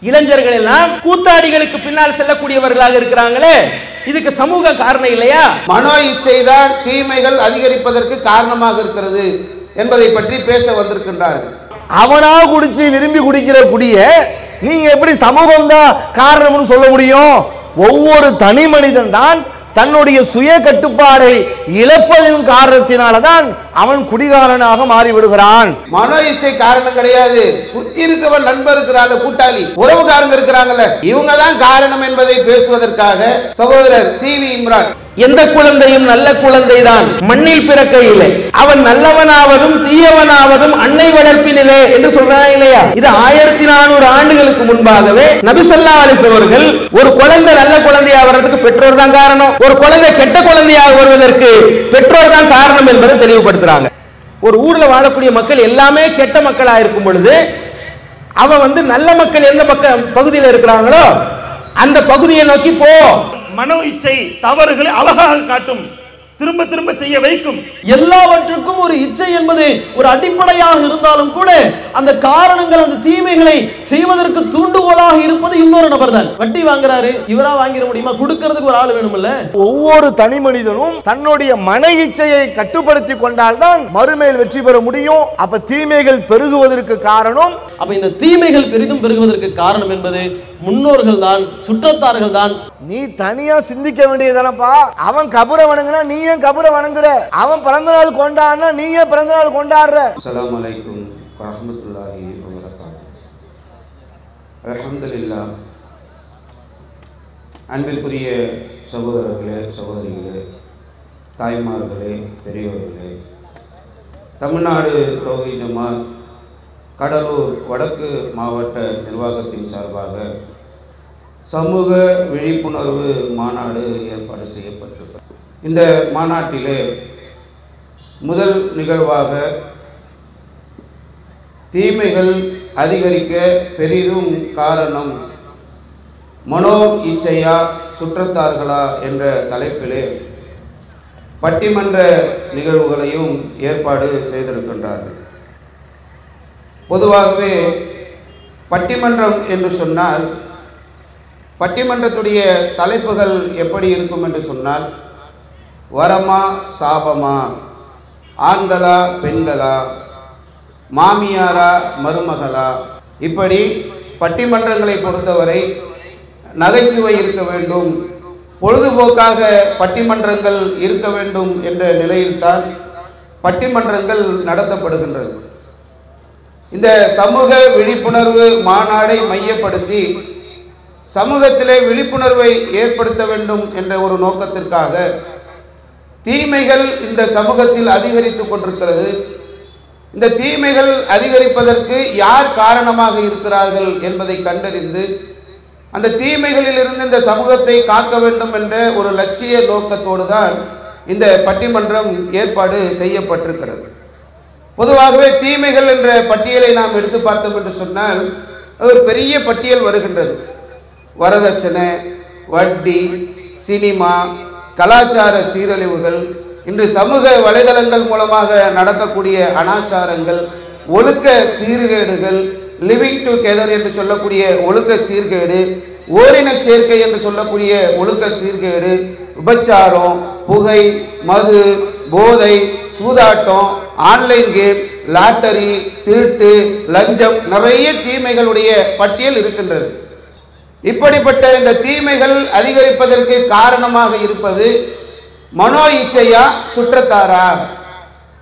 இளைஞர்கள் எல்லாம் கூத்தாடிகளுக்கு பின்னால் செல்லக்கூடியவர்களாக இருக்கிறாங்களே, இதுக்கு சமூக காரணம் இல்லையா? மனோ இச்சை தான் தீமைகள் அதிகரிப்பதற்கு காரணமாக இருக்கிறது என்பதை பற்றி பேச வந்திருக்கின்றார்கள். அவனா குடிச்சு விரும்பி குடிக்கிற குடிய நீங்க எப்படி சமூகம் தான் காரணம்னு சொல்ல முடியும்? ஒவ்வொரு தனி மனிதன் தான் தன்னுடைய சுய கட்டுப்பாடை இழப்பதின் காரணத்தினால்தான் அவன் குடிகாரனாக மாறிவிடுகிறான். மனோ இச்சை காரணம் கிடையாது. சுத்தி இருக்கவன் நண்பர் இருக்கிறாங்க, கூட்டாளி உறவுகாரங்க இருக்கிறாங்கல்ல, இவங்க தான் காரணம் என்பதை பேசுவதற்காக சகோதரர் CV இம்ரான், எந்த குழந்தையும் நல்ல குழந்தைதான், மண்ணில் பிறக்கையிலே அவன் நல்லவனாவதும் தீயவனாவதும் அன்னை வளர்ப்பினிலே என்று சொல்றாங்க இல்லையா? இது 1400 ஆண்டுகளுக்கு முன்பாகவே நபி ஸல்லல்லாஹு அலைஹி வஸல்லம் அவர்கள் ஒரு குழந்தை நல்ல குழந்தையாக வர்றதுக்கு பெற்றோர் தான் காரணம், ஒரு குழந்தை கெட்ட குழந்தையாக வருவதற்கு பெற்றோர் தான் காரணம் என்பதை தெளிவுபடுத்துறாங்க. ஒரு ஊர்ல வாழக்கூடிய மக்கள் எல்லாமே கெட்ட மக்களா இருக்கும் பொழுது அவன் நல்ல மக்கள் எந்த பகுதியில் இருக்கிறாங்களோ அந்த பகுதியை நோக்கி போ. மனோ இச்சை தவறுகளை அழகாக காட்டும், திரும்ப திரும்ப செய்ய வைக்கும். எல்லாவற்றுக்கும் ஒரு இச்சை என்பது ஒரு அடிப்படையாக இருந்தாலும் கூட அந்த காரணங்கள் அந்த தீமைகளை செய்வதற்கு தூண்டுகோலாக இருப்பது இன்னொரு நபர் தான். வட்டி வாங்குறாரு, இவரா வாங்கிட முடியுமா? கொடுக்கிறதுக்கு ஒரு ஆள் வேணும்ல. ஒவ்வொரு தனி மனிதனும் தன்னுடைய மன இச்சையை கட்டுப்படுத்தி கொண்டால்தான் மறுமையில் வெற்றி பெற முடியும். அப்ப தீமைகள் பெருகுவதற்கு காரணம், அப்ப இந்த தீமைகள் பெரிதும் பெருகுவதற்கு காரணம் என்பது முன்னோர்கள் தான், சுற்றத்தார்கள் தான். நீ தனியா சிந்திக்க வேண்டியதானப்பா. அவன் கபரை வணங்குனா நீ ஏன் கபரை வணங்குற? அவன் பிறந்த நாள் கொண்டாடுனா நீ ஏன் பிறந்த நாள் கொண்டாடுற? அஸ்ஸலாமு அலைக்கும் வரஹ்மத்துல்லாஹி வபரகாத்துஹு. அல்ஹம்துலில்லாஹ். அன்பிற்குரிய சகோதரர்களே, சகோதரிகளே, தாய்மார்களே, பெரியோர்களே, தமிழ்நாடு தௌஹீத் ஜமாத் கடலூர் வடக்கு மாவட்ட நிர்வாகத்தின் சார்பாக சமூக விழிப்புணர்வு மாநாடு ஏற்பாடு செய்யப்பட்டிருக்கிறது. இந்த மாநாட்டிலே முதல் நிகழ்வாக தீமைகள் அதிகரிக்க பெரிதும் காரணம் மனோ இச்சையா சுற்றத்தார்களா என்ற தலைப்பிலே பட்டிமன்ற நிகழ்வுகளையும் ஏற்பாடு செய்திருக்கின்றார்கள். பொதுவாகவே பட்டிமன்றம் என்று சொன்னால் பட்டிமன்றத்துடைய தலைப்புகள் எப்படி இருக்கும் என்று சொன்னால், வரமா சாபமா, ஆண்களா பெண்களா, மாமியாரா மருமகளா, இப்படி பட்டிமன்றங்களை பொறுத்தவரை நகைச்சுவை இருக்க வேண்டும், பொழுதுபோக்காக பட்டிமன்றங்கள் இருக்க வேண்டும் என்ற நிலையில்தான் பட்டிமன்றங்கள் நடத்தப்படுகின்றது. இந்த சமூக விழிப்புணர்வு மாநாடை மையப்படுத்தி சமூகத்திலே விழிப்புணர்வை ஏற்படுத்த வேண்டும் என்ற ஒரு நோக்கத்திற்காக தீமைகள் இந்த சமூகத்தில் அதிகரித்து கொண்டிருக்கிறது. இந்த தீமைகள் அதிகரிப்பதற்கு யார் காரணமாக இருக்கிறார்கள் என்பதை கண்டறிந்து அந்த தீமைகளிலிருந்து இந்த சமூகத்தை காக்க வேண்டும் என்ற ஒரு லட்சிய நோக்கத்தோடு தான் இந்த பட்டிமன்றம் ஏற்பாடு செய்யப்பட்டிருக்கிறது. பொதுவாகவே தீமைகள் என்ற பட்டியலை நாம் எடுத்து பார்த்தோம் என்று சொன்னால் ஒரு பெரிய பட்டியல் வருகின்றது. வரதட்சணை, வட்டி, சினிமா, கலாச்சார சீரழிவுகள், இன்று சமூக வலைதளங்கள் மூலமாக நடக்கக்கூடிய அனாச்சாரங்கள், ஒழுக்க சீர்கேடுகள், லிவிங் டுகெதர் என்று சொல்லக்கூடிய ஒழுக்க சீர்கேடு, ஓரின சேர்க்கை என்று சொல்லக்கூடிய ஒழுக்க சீர்கேடு, விபச்சாரம், புகை, மது, போதை, சூதாட்டம், ஆன்லைன் கேம், லாட்டரி, திருட்டு, லஞ்சம், நிறைய தீமைகளுடைய பட்டியல் இருக்கின்றது. இப்படிப்பட்ட இந்த தீமைகள் அதிகரிப்பதற்கு காரணமாக இருப்பது மனோ இச்சையா சுற்றத்தாரா?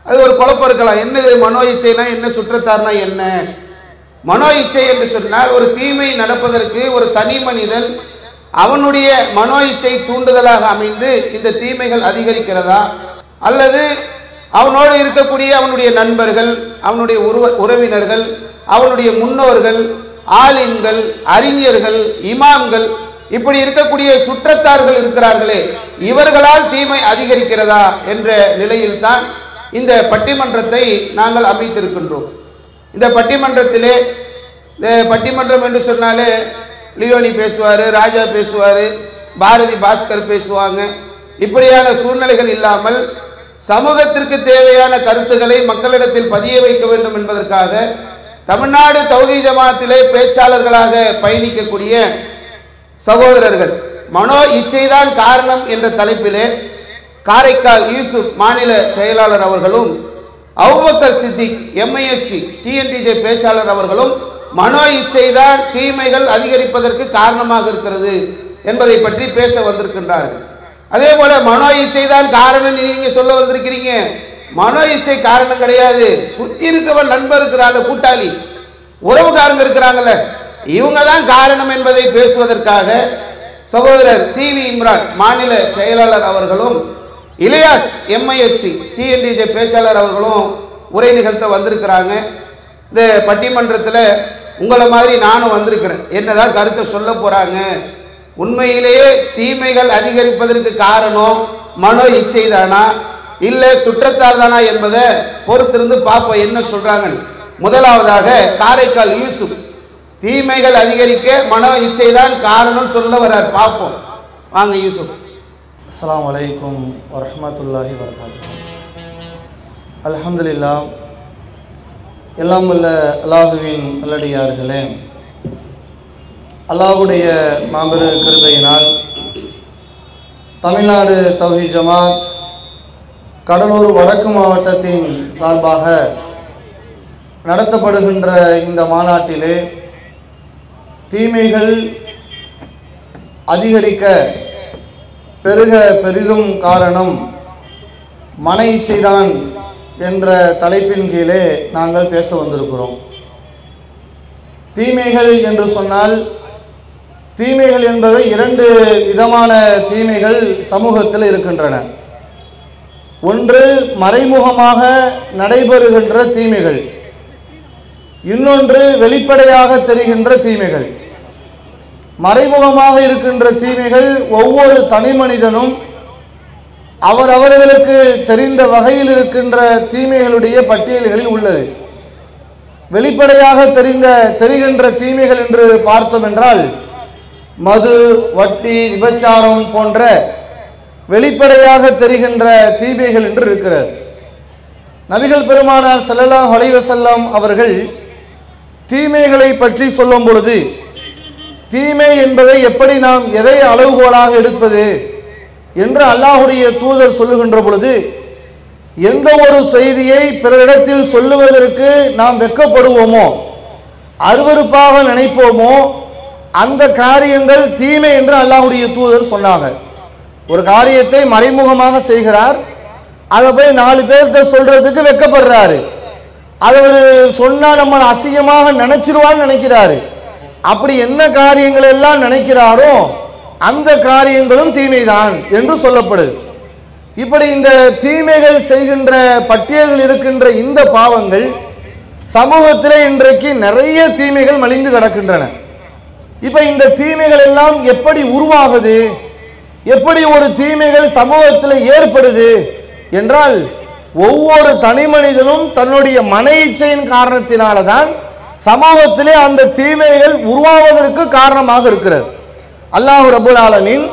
அது ஒரு குழப்பம் இருக்கலாம். என்னது மனோ இச்சைனா என்ன, சுற்றத்தார்னா என்ன? மனோ இச்சை என்று சொன்னால் ஒரு தீமை நடப்பதற்கு ஒரு தனி மனிதன் அவனுடைய மனோ இச்சை தூண்டுதலாக அமைந்து இந்த தீமைகள் அதிகரிக்கிறதா, அல்லது அவனோடு இருக்கக்கூடிய அவனுடைய நண்பர்கள், அவனுடைய உறவினர்கள், அவனுடைய முன்னோர்கள், ஆலிம்கள், அறிஞர்கள், இமாம்கள், இப்படி இருக்கக்கூடிய சுற்றத்தார்கள் இருக்கிறார்களே, இவர்களால் தீமை அதிகரிக்கிறதா என்ற நிலையில்தான் இந்த பட்டிமன்றத்தை நாங்கள் அமைத்திருக்கின்றோம். இந்த பட்டிமன்றத்திலே, இந்த பட்டிமன்றம் என்று சொன்னாலே லியோனி பேசுவார், ராஜா பேசுவார், பாரதி பாஸ்கர் பேசுவாங்க. இப்படியான சூழ்நிலைகள் இல்லாமல் சமூகத்திற்கு தேவையான கருத்துக்களை மக்களிடத்தில் பதிய வைக்க வேண்டும் என்பதற்காக தமிழ்நாடு தௌஹீத் ஜமாத்திலே பேச்சாளர்களாக பயணிக்கக்கூடிய சகோதரர்கள் மனோ இச்சைதான் காரணம் என்ற தலைப்பிலே காரைக்கால் யூசுப் மாநில செயலாளர் அவர்களும் அபூபக்கர் சித்திக் எம்ஐஎஸ்சி டிஎன்டிஜே பேச்சாளர் அவர்களும் மனோ இச்சைதான் தீமைகள் அதிகரிப்பதற்கு காரணமாக இருக்கிறது என்பதை பற்றி பேச வந்திருக்கின்றார்கள். அதே போல மனோ இச்சைதான் காரணம் நீங்க சொல்ல வந்திருக்கிறீங்க. மனோ இச்சை காரணம் கிடையாது. சுத்தி இருக்கவன் நண்பர் இருக்கிறாங்க, கூட்டாளி உறவுக்காரங்க இருக்கிறாங்கல்ல, இவங்க தான் காரணம் என்பதை பேசுவதற்காக சகோதரர் சிவி இம்ரான் மாநில செயலாளர் அவர்களும் இலியாஸ் எம்ஐஎஸ்சி டிஎன்டிஜே பேச்சாளர் அவர்களும் உரை நிகழ்த்த வந்திருக்கிறாங்க. இந்த பட்டிமன்றத்தில் உங்களை மாதிரி நானும் வந்திருக்கிறேன். என்னதான் கருத்தை சொல்ல போறாங்க. உண்மையிலேயே தீமைகள் அதிகரிப்பதற்கு காரணம் மனோ இச்சை தானா இல்லை சுற்றத்தால் தானா என்பதை பொறுத்திருந்து பார்ப்போம் என்ன சொல்றாங்கன்னு. முதலாவதாக காரைக்கால் யூசுப் தீமைகள் அதிகரிக்க மனோ இச்சை தான் காரணம் சொல்ல வரார். பார்ப்போம் வாங்க யூசுப். அஸ்ஸலாமு அலைக்கும் வரஹ்மத்துல்லாஹி வபரகாத்துஹு. அல்ஹம்துலில்லாஹ். எல்லாம் வல்ல அல்லாஹுவின் நல்லடியார்களே, அல்லாஹ்வுடைய மாபெரு கிருபையினால் தமிழ்நாடு தௌஹீத் ஜமாத் கடலூர் வடக்கு மாவட்டத்தின் சார்பாக நடத்தப்படுகின்ற இந்த மாநாட்டிலே தீமைகள் அதிகரிக்க பெருக பெரிதும் காரணம் மன இச்சைதான் என்ற தலைப்பின் கீழே நாங்கள் பேச வந்திருக்கிறோம். தீமைகள் என்று சொன்னால், தீமைகள் என்பது இரண்டு விதமான தீமைகள் சமூகத்தில் இருக்கின்றன. ஒன்று மறைமுகமாக நடைபெறுகின்ற தீமைகள், இன்னொன்று வெளிப்படையாக தெரிகின்ற தீமைகள். மறைமுகமாக இருக்கின்ற தீமைகள் ஒவ்வொரு தனி மனிதனும் அவரவர்களுக்கு தெரிந்த வகையில் இருக்கின்ற தீமைகளுடைய பட்டியல்களில் உள்ளது. வெளிப்படையாக தெரிகின்ற தீமைகள் என்று பார்த்தோம் என்றால் மது, வட்டி, விபச்சாரம் போன்ற வெளிப்படையாக தெரிகின்ற தீமைகள் என்று இருக்கிறது. நபிகள் பெருமானார் ஸல்லல்லாஹு அலைஹி வஸல்லம் அவர்கள் தீமைகளை பற்றி சொல்லும் பொழுது தீமை என்பதை எப்படி நாம் எதை அளவுகோலாக எடுப்பது என்று அல்லாஹுடைய தூதர் சொல்லுகின்ற பொழுது, எந்த ஒரு செய்தியை பிறரிடத்தில் சொல்லுவதற்கு நாம் வெட்கப்படுவோமோ, அருவருப்பாக நினைப்போமோ, அந்த காரியங்கள் தீமை என்று அல்லாஹுடைய தூதர் சொன்னாங்க. ஒரு காரியத்தை மறைமுகமாக செய்கிறார், அதை போய் 4 பேர்கிட்ட சொல்றதுக்கு வெட்கப்படுறாரு. அதை சொன்னா நம்ம அசிங்கமாக நினைச்சிருவான்னு நினைக்கிறாரு. அப்படி என்ன காரியங்கள் எல்லாம் நினைக்கிறாரோ அந்த காரியங்களும் தீமைதான் என்று சொல்லப்படுது. இப்படி இந்த தீமைகள் செய்கின்ற பட்டியல்கள் இருக்கின்ற இந்த பாவங்கள் சமூகத்திலே இன்றைக்கு நிறைய தீமைகள் மலிந்து கிடக்கின்றன. இப்ப இந்த தீமைகள் எல்லாம் எப்படி உருவாகுது, எப்படி ஒரு தீமைகள் சமூகத்தில் ஏற்படுது என்றால், ஒவ்வொரு தனி மனிதனும் தன்னுடைய மன இச்சையின் காரணத்தினால தான் சமூகத்திலே அந்த தீமைகள் உருவாவதற்கு காரணமாக இருக்கிறது. அல்லாஹ் ரப்பல் ஆலமீன்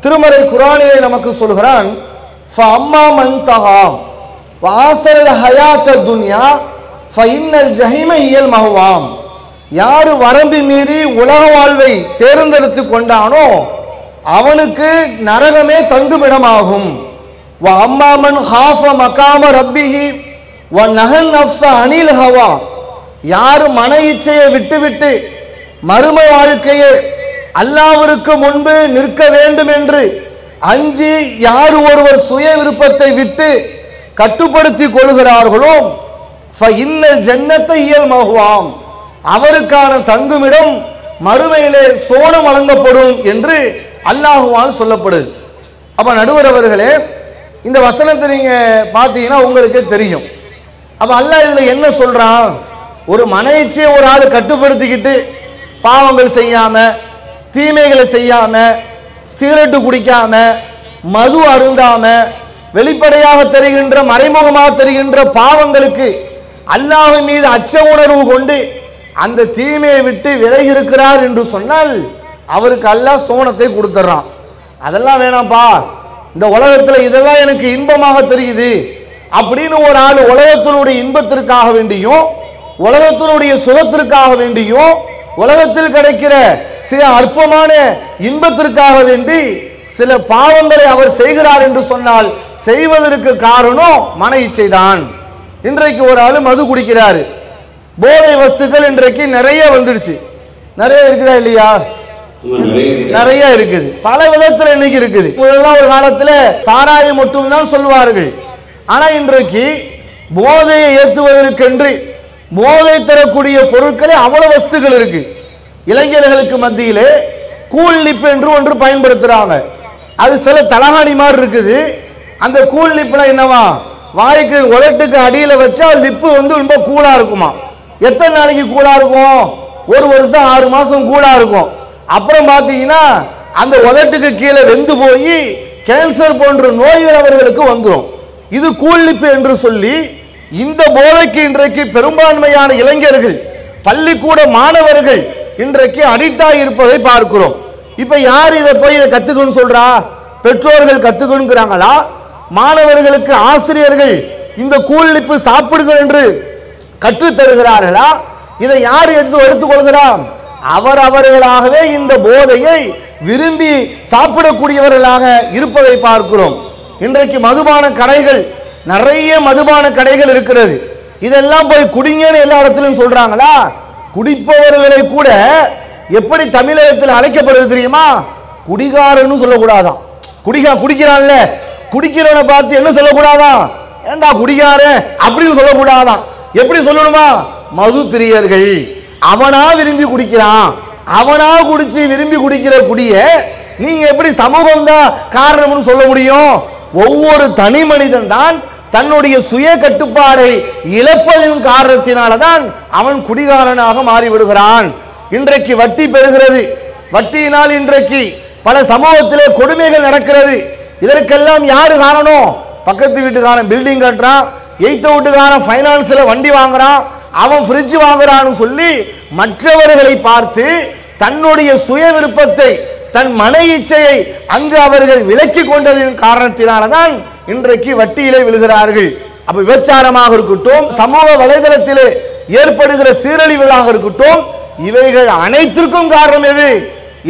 திருமறை குர்ஆனிலே நமக்கு சொல்கிறான், ஃபஅம்மா மன் தகா வஆஸல் ஹயாத்த துன்யா ஃபஇன்னல் ஜஹீம ஹியல் மஹ்வாம். யாரு வரம்பு மீறி உலக வாழ்வை தேர்ந்தெடுத்து கொண்டானோ அவனுக்கு நரகமே தங்குமிடமாகும். வ அம்மா மன் ஹாஃப மகாம ரப்பிஹி வ நஹன் நஃப்ஸ அனில் ஹவா. யாரு மன இச்சையை விட்டுவிட்டு மறுமை வாழ்க்கையை அல்லாஹ்விற்கு முன்பு நிற்க வேண்டும் என்று அஞ்சி யார் ஒருவர் சுய விருப்பத்தை விட்டு கட்டுப்படுத்தி கொள்கிறார்களோ ஃபஇன்னல் ஜன்னத ஹியல் மஹ்வாம். அவருக்கான தங்குமிடம் மறுமையிலே சோனம் வழங்கப்படும் என்று அல்லாஹ்வால் சொல்லப்படுது. அப்ப நடுவர் அவர்களே, இந்த வசனத்தை நீங்க பார்த்தீங்கன்னா உங்களுக்கே தெரியும். அப்ப அல்லாஹ் இதுல என்ன சொல்றான்? ஒரு மன இச்சையை ஒரு ஆள் கட்டுப்படுத்திக்கிட்டு பாவங்கள் செய்யாம, தீமைகளை செய்யாம, சிகரெட்டு குடிக்காம, மது அருந்தாம, வெளிப்படையாக தெரிகின்ற மறைமுகமாக தெரிகின்ற பாவங்களுக்கு அல்லாஹ்வின் மீது அச்ச உணர்வு கொண்டு அந்த தீமையை விட்டு விலகி இருக்கிறார் என்று சொன்னால் அவருக்கு அல்லாஹ் சோனத்தை கொடுத்துறான். அதெல்லாம் வேணாம்பா, இந்த உலகத்துல இதெல்லாம் எனக்கு இன்பமாக தெரியுது அப்படின்னு ஒரு ஆள் உலகத்தினுடைய இன்பத்திற்காக வேண்டியும் உலகத்தினுடைய சுகத்திற்காக வேண்டியும் உலகத்தில் கிடைக்கிற சில அற்பமான இன்பத்திற்காக வேண்டி சில பாவங்களை அவர் செய்கிறார் என்று சொன்னால் செய்வதற்கு காரணம் மன இச்சைதான். இன்றைக்கு ஒரு ஆளு மது குடிக்கிறாரு, போதை வஸ்துக்கள் இன்றைக்கு நிறைய வந்துடுச்சு. நிறைய இருக்குதா இல்லையா? நிறைய இருக்குது, பல விதத்தில் இன்னைக்கு இருக்குது. முதல்லாம் ஒரு காலத்துல சாராயம் மட்டும்தான் சொல்வார்கள். ஆனா இன்றைக்கு போதையை ஏற்றுவதற்கென்று போதை தரக்கூடிய பொருட்களே அவ்வளவு வஸ்துகள் இருக்கு. இளைஞர்களுக்கு மத்தியிலே கூல் லிப் என்று ஒன்று பயன்படுத்துறாங்க. அது சில தலகாணி மாதிரி இருக்குது. அந்த கூல் லிப்னா என்னவா, வாய்க்கு உலட்டுக்கு அடியில வச்சா லிப்பு ரொம்ப கூலா இருக்குமா. எத்தனை நாளைக்கு கூலா இருக்கும்? ஒரு வருஷம் 6 மாசம் கூலா இருக்கும். அப்புறம் பாத்தீங்கன்னா அந்த உதட்டுக்கு கீழே வெந்து போய் கேன்சர் போன்ற நோய்கள் அவர்களுக்கு வந்துடும். இது கூல் லிப் என்று சொல்லி இந்த போதைக்கு இன்றைக்கு பெரும்பான்மையான இளைஞர்கள், பள்ளிக்கூட மாணவர்கள் இன்றைக்கு அடிக்டா இருப்பதை பார்க்கிறோம். இப்ப யார் இதை போய் இதை கத்துக்கணும்னு சொல்றா? பெற்றோர்கள் கத்துக்கணுங்கிறாங்களா? மாணவர்களுக்கு ஆசிரியர்கள் இந்த கூல் லிப் சாப்பிடுங்கள் என்று கற்றுத் தருகிறார்களா? இதை யார் எடுத்துக்கொள்கிறார்? அவர்களாகவே இந்த போதையை விரும்பி சாப்பிடக்கூடியவர்களாக இருப்பதை பார்க்கிறோம். இன்றைக்கு மதுபான கடைகள், நிறைய மதுபான கடைகள் இருக்கிறது. இதெல்லாம் போய் குடிங்கன்னு எல்லா இடத்திலும் சொல்றாங்களா? குடிப்பவர்களை கூட எப்படி தமிழகத்தில் அழைக்கப்படுது தெரியுமா? குடிகாரன்னு சொல்லக்கூடாதான். குடிக்கிறான்ல, குடிக்கிறவனை பார்த்து என்ன சொல்லக்கூடாதான்? ஏண்டா குடிகார அப்படின்னு சொல்லக்கூடாதான். எப்படி சொல்லணுமா? மது பிரியர்கள். அவனா விரும்பி குடிக்கிறான், அவனா குடிச்சு விரும்பி குடிக்கிற குடிய நீங்க எப்படி சமூகம் தான் காரணம்னு சொல்ல முடியும்? ஒவ்வொரு தனி மனிதன் தான் தன்னுடைய சுய கட்டுப்பாடை இழப்பதின் காரணத்தினால்தான் அவன் குடிகாரனாக மாறிவிடுகிறான். இன்றைக்கு வட்டி பெறுகிறது, வட்டியினால் இன்றைக்கு பல சமூகத்திலே கொடுமைகள் நடக்கிறது. இதற்கெல்லாம் யாரு காரணம்? பக்கத்து வீட்டுக்காரன் பில்டிங் கட்டுறான், எய்த்த வீட்டுக்காரன் பைனான்ஸ்ல வண்டி வாங்குறான், அவன் ஃப்ரிட்ஜ் வாங்குறான்னு சொல்லி மற்றவர்களை பார்த்து தன்னுடைய சுய விருப்பத்தை, தன் மன இச்சையை அங்கு அவர்கள் விலக்கி கொண்டதின் காரணத்தினால்தான் இன்றைக்கு வட்டியிலே விழுகிறார்கள். அப்ப விபச்சாரமாக இருக்கட்டும், சமூக வலைதளத்திலே ஏற்படுகிற சீரழிவுகளாக இருக்கட்டும், இவைகள் அனைத்திற்கும் காரணம்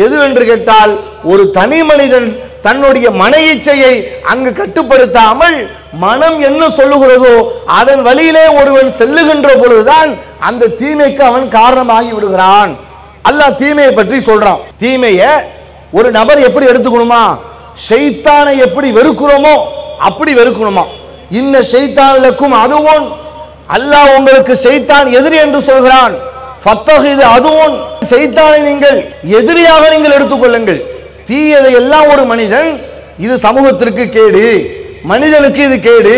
எது என்று கேட்டால், ஒரு தனி மனிதன் தன்னுடைய மன இச்சையை அங்கு கட்டுப்படுத்தாமல் மனம் என்ன சொல்லுகிறதோ அதன் வழியிலே ஒருவன் செல்லுகின்ற பொழுதுதான் அந்த தீமைக்கு அவன் காரணமாகி விடுகிறான். அல்லாஹ் தீமையை பற்றி சொல்றான். தீமையை ஒரு நபர் எப்படி எடுத்துக்கணுமா? ஷைத்தானை எப்படி வெறுக்கிறோமோ அப்படி வெறுக்கணுமா. இன்ன ஷைத்தானுக்கும் அதுவும், அல்லாஹ் உங்களுக்கு ஷைத்தான் எதிரி என்று சொல்கிறான். ஃபத்தஹிது அதுவும், ஷைத்தானை நீங்கள் எதிரியாக நீங்கள் எடுத்துக்கொள்ளுங்கள். தீயதை எல்லாம் ஒரு மனிதன், இது சமூகத்திற்கு கேடு, மனிதனுக்கு இது கேடு,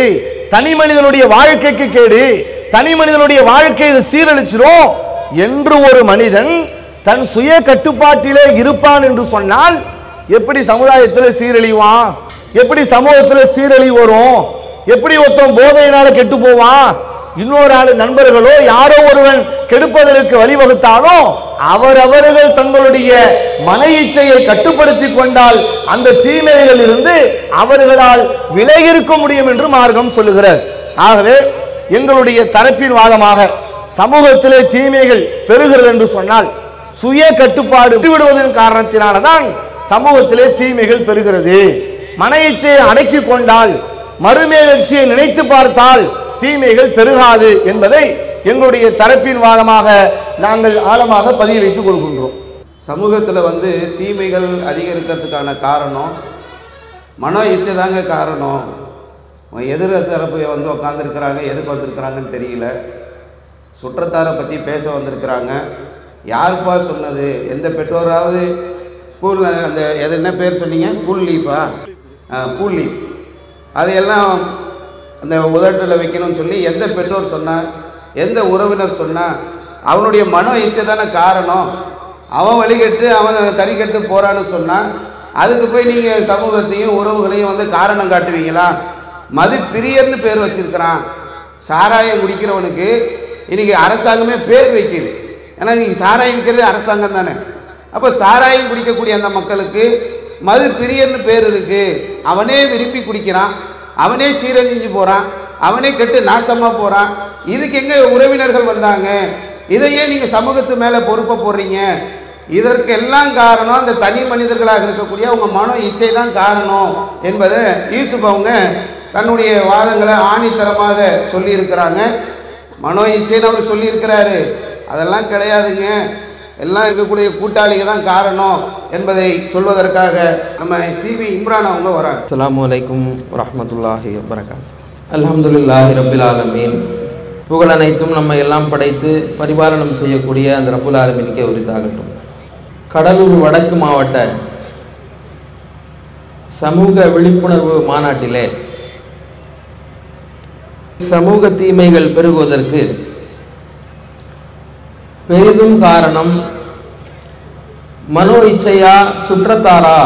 தனி மனிதனுடைய வாழ்க்கைக்கு கேடு, தனி மனிதனுடைய வாழ்க்கையை சீரழிச்சிரும் என்று ஒரு மனிதன் தன் சுய கட்டுப்பாட்டிலே இருப்பான் என்று சொன்னால் எப்படி சமுதாயத்தில் சீரழிவான்? எப்படி சமூகத்தில் சீரழிவு வரும்? எப்படி ஒருத்தன் போதையினால கெட்டு போவான்? இன்னொரு ஆளு நண்பர்களோ யாரோ ஒருவன் கெடுப்பதற்கு வழிவகுத்தாலும் அவரவர்கள் தங்களுடைய மன இச்சையை கட்டுப்படுத்திக் கொண்டால் அந்த தீமைகளில் இருந்து அவர்களால் விலகி இருக்க முடியும் என்று மார்க்கம் சொல்லுகிறது. ஆகவே எங்களுடைய தரப்பின் வாதமாக சமூகத்திலே தீமைகள் பெறுகிறது என்று சொன்னால் சுய கட்டுப்பாடு விடுவதன் காரணத்தினால்தான் சமூகத்திலே தீமைகள் பெறுகிறது. மன இச்சையை அடக்கி கொண்டால், மறுமை வெற்றியை நினைத்து பார்த்தால் தீமைகள் பெருகாது என்பதை எங்களுடைய தரப்பின் வாதமாக நாங்கள் ஆழமாக பதிய வைத்துக் கொள்கின்றோம். சமூகத்தில் தீமைகள் அதிகரிக்கிறதுக்கான காரணம் மனோ இச்சை தாங்க காரணம். எதிர தரப்பு உட்காந்துருக்கிறாங்க, எதுக்கு வந்திருக்கிறாங்கன்னு தெரியல. சுற்றத்தாரை பற்றி பேச வந்திருக்கிறாங்க. யாருப்பா சொன்னது? எந்த பெற்றோராவது கூல், அந்த எது என்ன பேர் சொன்னீங்க? கூல் லீஃபா? கூல் லீஃப் அதையெல்லாம் அந்த உதட்டில் வைக்கணும்னு சொல்லி எந்த பெற்றோர் சொன்னார்? எந்த உறவினர் சொன்னார்? அவனுடைய மனோ இச்சை தானே காரணம். அவன் வழிகட்டு அவன் தறிக்கட்டு போறான்னு சொன்னான். அதுக்கு போய் நீங்கள் சமூகத்தையும் உறவுகளையும் காரணம் காட்டுவீங்களா? மது பிரியர்னு பேர் வச்சிருக்கிறான். சாராயம் குடிக்கிறவனுக்கு இன்னைக்கு அரசாங்கமே பேர் வைக்குது. ஏன்னா நீங்கள் சாராயம் விற்கிறது அரசாங்கம் தானே. அப்போ சாராயம் குடிக்கக்கூடிய அந்த மக்களுக்கு மது பிரியர்னு பேர் இருக்கு. அவனே விரும்பி குடிக்கிறான், அவனே சீரழிஞ்சு போகிறான், அவனே கெட்டு நாசமாக போகிறான். இதுக்கு எங்க உறவினர்கள் வந்தாங்க, இதையே நீங்க சமூகத்து மேல பொறுப்பை போடுறீங்க, இதற்கு எல்லாம் காரணம் அந்த தனி மனிதர்களாக இருக்கக்கூடிய அவங்க மனோ இச்சை தான் காரணம் என்பதை யூசுப் அவங்க தன்னுடைய வாதங்களை ஆணித்தரமாக சொல்லியிருக்கிறாங்க. மனோ இச்சைன்னு அவர் சொல்லியிருக்கிறாரு. அதெல்லாம் கிடையாதுங்க, எல்லாம் இருக்கக்கூடிய கூட்டாளிக தான் காரணம் என்பதை சொல்வதற்காக நம்ம சிவி இம்ரான் அவங்க வராங்க. அஸ்ஸலாமு அலைக்கும் வரஹ்மத்துல்லாஹி வபரகாத்துஹு. அல்ஹம்துலில்லாஹி ரப்பில் ஆலமீன். புகழ் அனைத்தும் நம்ம எல்லாம் படைத்து பரிபாலனம் செய்யக்கூடிய அந்த ரப்புல் ஆலமீனுக்கே உரித்தாகட்டும். கடலூர் வடக்கு மாவட்ட சமூக விழிப்புணர்வு மாநாட்டிலே சமூக தீமைகள் பெருகுவதற்கு பெரிதும் காரணம் மனோ இச்சையா சுற்றத்தாரா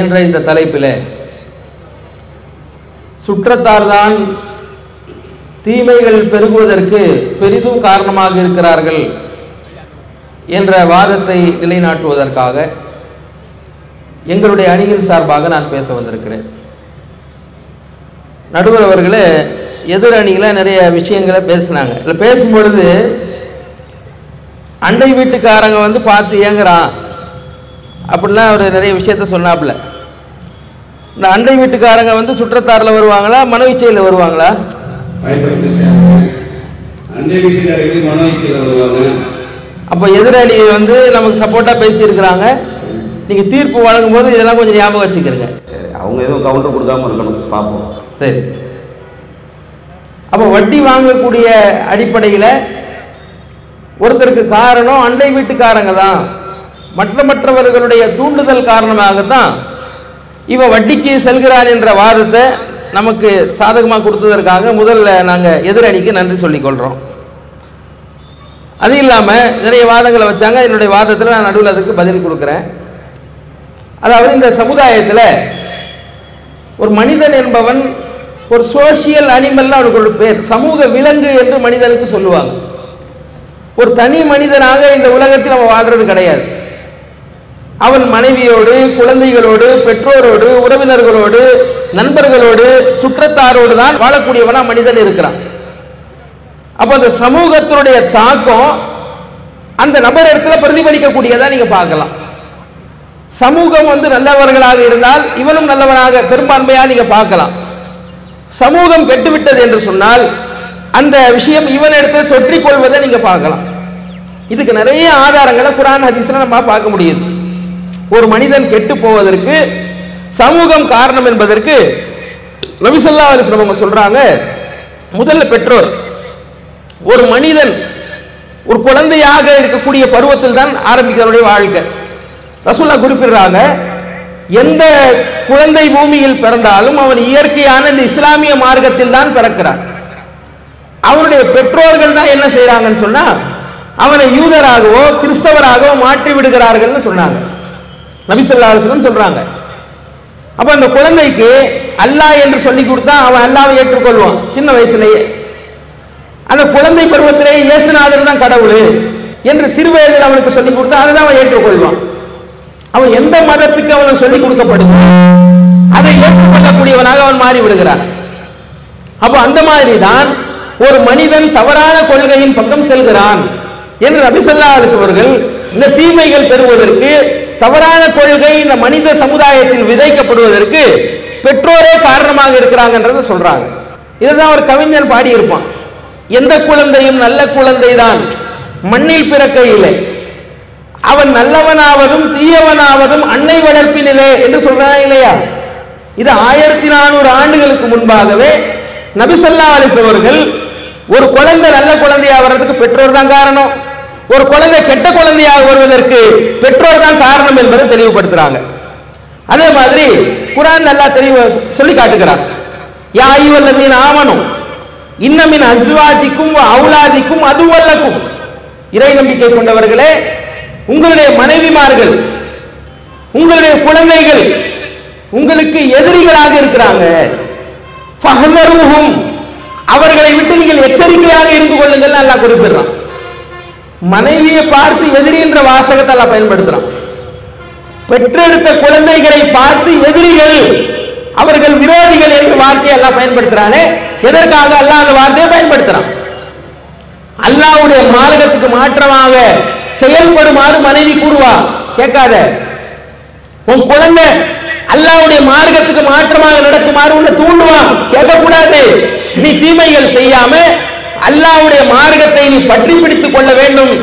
என்ற இந்த தலைப்பில் சுற்றத்தார்தான் தீமைகள் பெருகுவதற்கு பெரிதும் காரணமாக இருக்கிறார்கள் என்ற வாதத்தை நிலைநாட்டுவதற்காக எங்களுடைய அணியின் சார்பாக நான் பேச வந்திருக்கிறேன். நடுவர் அவர்களே எதிர் அணியில் நிறைய விஷயங்களை பேசினாங்க. இல்லை பேசும்பொழுது அண்டை வீட்டுக்காரங்க வந்து பார்த்து ஏங்குறான் அப்படிலாம் அவர் நிறைய விஷயத்த சொன்னாப்புல. இந்த அண்டை வீட்டுக்காரங்க வந்து சுற்றத்தாரில் வருவாங்களா மனோ இச்சையில் வருவாங்களா? அப்போ எதிராளி வந்து நமக்கு சப்போர்ட்டாக பேசியிருக்கிறாங்க. நீங்கள் தீர்ப்பு வழங்கும் போது இதெல்லாம் கொஞ்சம் ஞாபகம் வச்சுக்கிறீங்க. சரி, அவங்க எதுவும் கவுண்டர் கொடுக்காம இருக்கணும், பார்ப்போம். சரி, அப்போ வட்டி வாங்கக்கூடிய அடிப்படையில் ஒருத்தருக்கு காரணம் அண்டை வீட்டுக்காரங்க தான், மற்றவர்களுடைய தூண்டுதல் காரணமாகத்தான் இவன் வட்டிக்கு செல்கிறான் என்ற வாதத்தை நமக்கு சாதகமாக கொடுத்ததற்காக முதல்ல நாங்கள் எதிரணிக்கு நன்றி சொல்லிக்கொள்கிறோம். அது இல்லாமல் நிறைய வாதங்களை வச்சாங்க. என்னுடைய வாதத்தில் நான் நடுவில் அதுக்கு பதில் கொடுக்குறேன். அதாவது இந்த சமுதாயத்தில் ஒரு மனிதன் என்பவன் ஒரு சோசியல் அனிமல்னு அவனுக்கு ஒரு பேர், சமூக விலங்கு என்று மனிதனுக்கு சொல்லுவாங்க. ஒரு தனி மனிதனாக இந்த உலகத்தில் அவன் வாழ்றது கிடையாது. அவன் மனைவியோடு, குழந்தைகளோடு, பெற்றோரோடு, உறவினர்களோடு, நண்பர்களோடு, சுற்றத்தாரோடு தான் வாழக்கூடியவனா மனிதன் இருக்கிறான். அப்போ அந்த சமூகத்தினுடைய தாக்கம் அந்த நபர் இடத்துல பிரதிபலிக்கக்கூடியதா நீங்க பார்க்கலாம். சமூகம் வந்து நல்லவர்களாக இருந்தால் இவனும் நல்லவனாக பெரும்பான்மையா நீங்க பார்க்கலாம். சமூகம் கெட்டுவிட்டது என்று சொன்னால் அந்த விஷயம் இவன் இடத்துல தொற்றிக் கொள்வதை நீங்க பார்க்கலாம். இதுக்கு நிறைய ஆதாரங்களை குர்ஆன் ஹதீஸ்ல நம்ம பார்க்க முடியுது. ஒரு மனிதன் கெட்டு போவதற்கு சமூகம் காரணம் என்பதற்கு நபி ஸல்லல்லாஹு அலைஹி வஸல்லம் சொல்றாங்க, முதல்ல பெற்றோர். ஒரு மனிதன் ஒரு குழந்தையாக இருக்கக்கூடிய பருவத்தில் தான் ஆரம்பிக்கிறவருடைய வாழ்க்கை. ரசூலுல்லாஹ் குறிப்பிடுறாங்க, எந்த குழந்தை பூமியில் பிறந்தாலும் அவன் இயற்கையான இந்த இஸ்லாமிய மார்க்கத்தில் தான் பிறக்கிறான். அவனுடைய பெற்றோர்கள் தான் என்ன செய்யறாங்கன்னு சொன்னா அவனை யூதராகவோ கிறிஸ்தவராகவோ மாற்றி விடுகிறார்கள் சொன்னாங்க. நபி ஸல்லல்லாஹு அலைஹி வஸல்லம் சொல்றாங்க. அப்ப அந்த குழந்தைக்கு அல்லாஹ் என்று சொல்லி கொடுத்தா அவன் அல்லாஹ்வை ஏற்றுக்கொள்வான். சின்ன வயசுலேயே அந்த குழந்தை பருவத்திலேயே இயேசுநாதர் தான் கடவுள் என்று சிறு வயதில் அவனுக்கு சொல்லி கொடுத்தா அதுதான் அவன் ஏற்றுக்கொள்வான். அவன் எந்த மதத்துக்கு அவனுக்கு சொல்லிக் கொடுக்கப்படுது அதை ஏற்றுக்கொள்ளக்கூடியவனாக அவன் மாறி விடுகிறான். அப்போ அந்த மாதிரி தான் ஒரு மனிதன் தவறான கொள்கையின் பக்கம் செல்கிறான் என்று நபி ஸல்லல்லாஹு அலைஹி வஸல்லம் அவர்கள் இந்த தீமைகள் பெறுவதற்கு, தவறான கொள்கை இந்த மனித சமுதாயத்தில் விதைக்கப்படுவதற்கு பெற்றோரே காரணமாக இருக்கிறாங்கன்றதை சொல்றாங்க. இதுதான் ஒரு கவிஞன் பாடியிருப்பான், எந்த குழந்தையும் நல்ல குழந்தை தான் மண்ணில் பிறக்கையிலே, அவன் நல்லவனாவதும் தீயவனாவதும் அன்னை வளர்ப்பினிலே என்று சொல்றான் இல்லையா? இது 1400 ஆண்டுகளுக்கு முன்பாகவே நபி ஸல்லல்லாஹு அலைஹி வஸல்லம் அவர்கள் ஒரு குழந்தை நல்ல குழந்தையாக வர்றதுக்கு பெற்றோர் தான் காரணம், ஒரு குழந்தை கெட்ட குழந்தையாக வருவதற்கு பெற்றோர் தான் காரணம் என்பதை தெளிவுபடுத்துறாங்க. அதே மாதிரி குர்ஆன் அல்லாஹ் தெளிவா சொல்லி காட்டுகிறார், யா அய்யுஹல்லதீன ஆமனு இன்ன மின் அஸ்வாஜிக்கும் வ அவுலாதிக்கும் அதுவல்லக்கும், இறை நம்பிக்கை கொண்டவர்களே உங்களுடைய மனைவிமார்கள் உங்களுடைய குழந்தைகள் உங்களுக்கு எதிரிகளாக இருக்கிறாங்க, ஃபஹ்தருஹும் அவர்களை விட்டு நீங்கள் எச்சரிக்கையாக இருந்து கொள்ளுங்கள் அல்லாஹ் குறிப்பிடுறான். மனைவியை பார்த்து எதிரி என்ற வாசகத்தை அல்லாஹ் பயன்படுத்துறான். பெற்றெடுத்த குழந்தைகளை பார்த்து எதிரிகள் அவர்கள் விரோதிகள் என்ற வார்த்தையை எல்லாம் பயன்படுத்துறானே, எதற்காக அல்லாஹ் அந்த வார்த்தையை பயன்படுத்துறான்? அல்லாஹ்வுடைய மார்க்கத்துக்கு மாற்றமாக செயல்படுமாறு மனைவி கூறுவா, கேட்காத. உன் குழந்தை அல்லாஹ்வுடைய மார்க்கத்துக்கு மாற்றமாக நடக்குமாறு உன்னை தூண்டுவான், கேட்கக்கூடாது. நீ தீமைகள் செய்யாம அல்லாஹ்வுடைய மார்க்கத்தை நீ பற்றி பிடித்துக் கொள்ள வேண்டும்.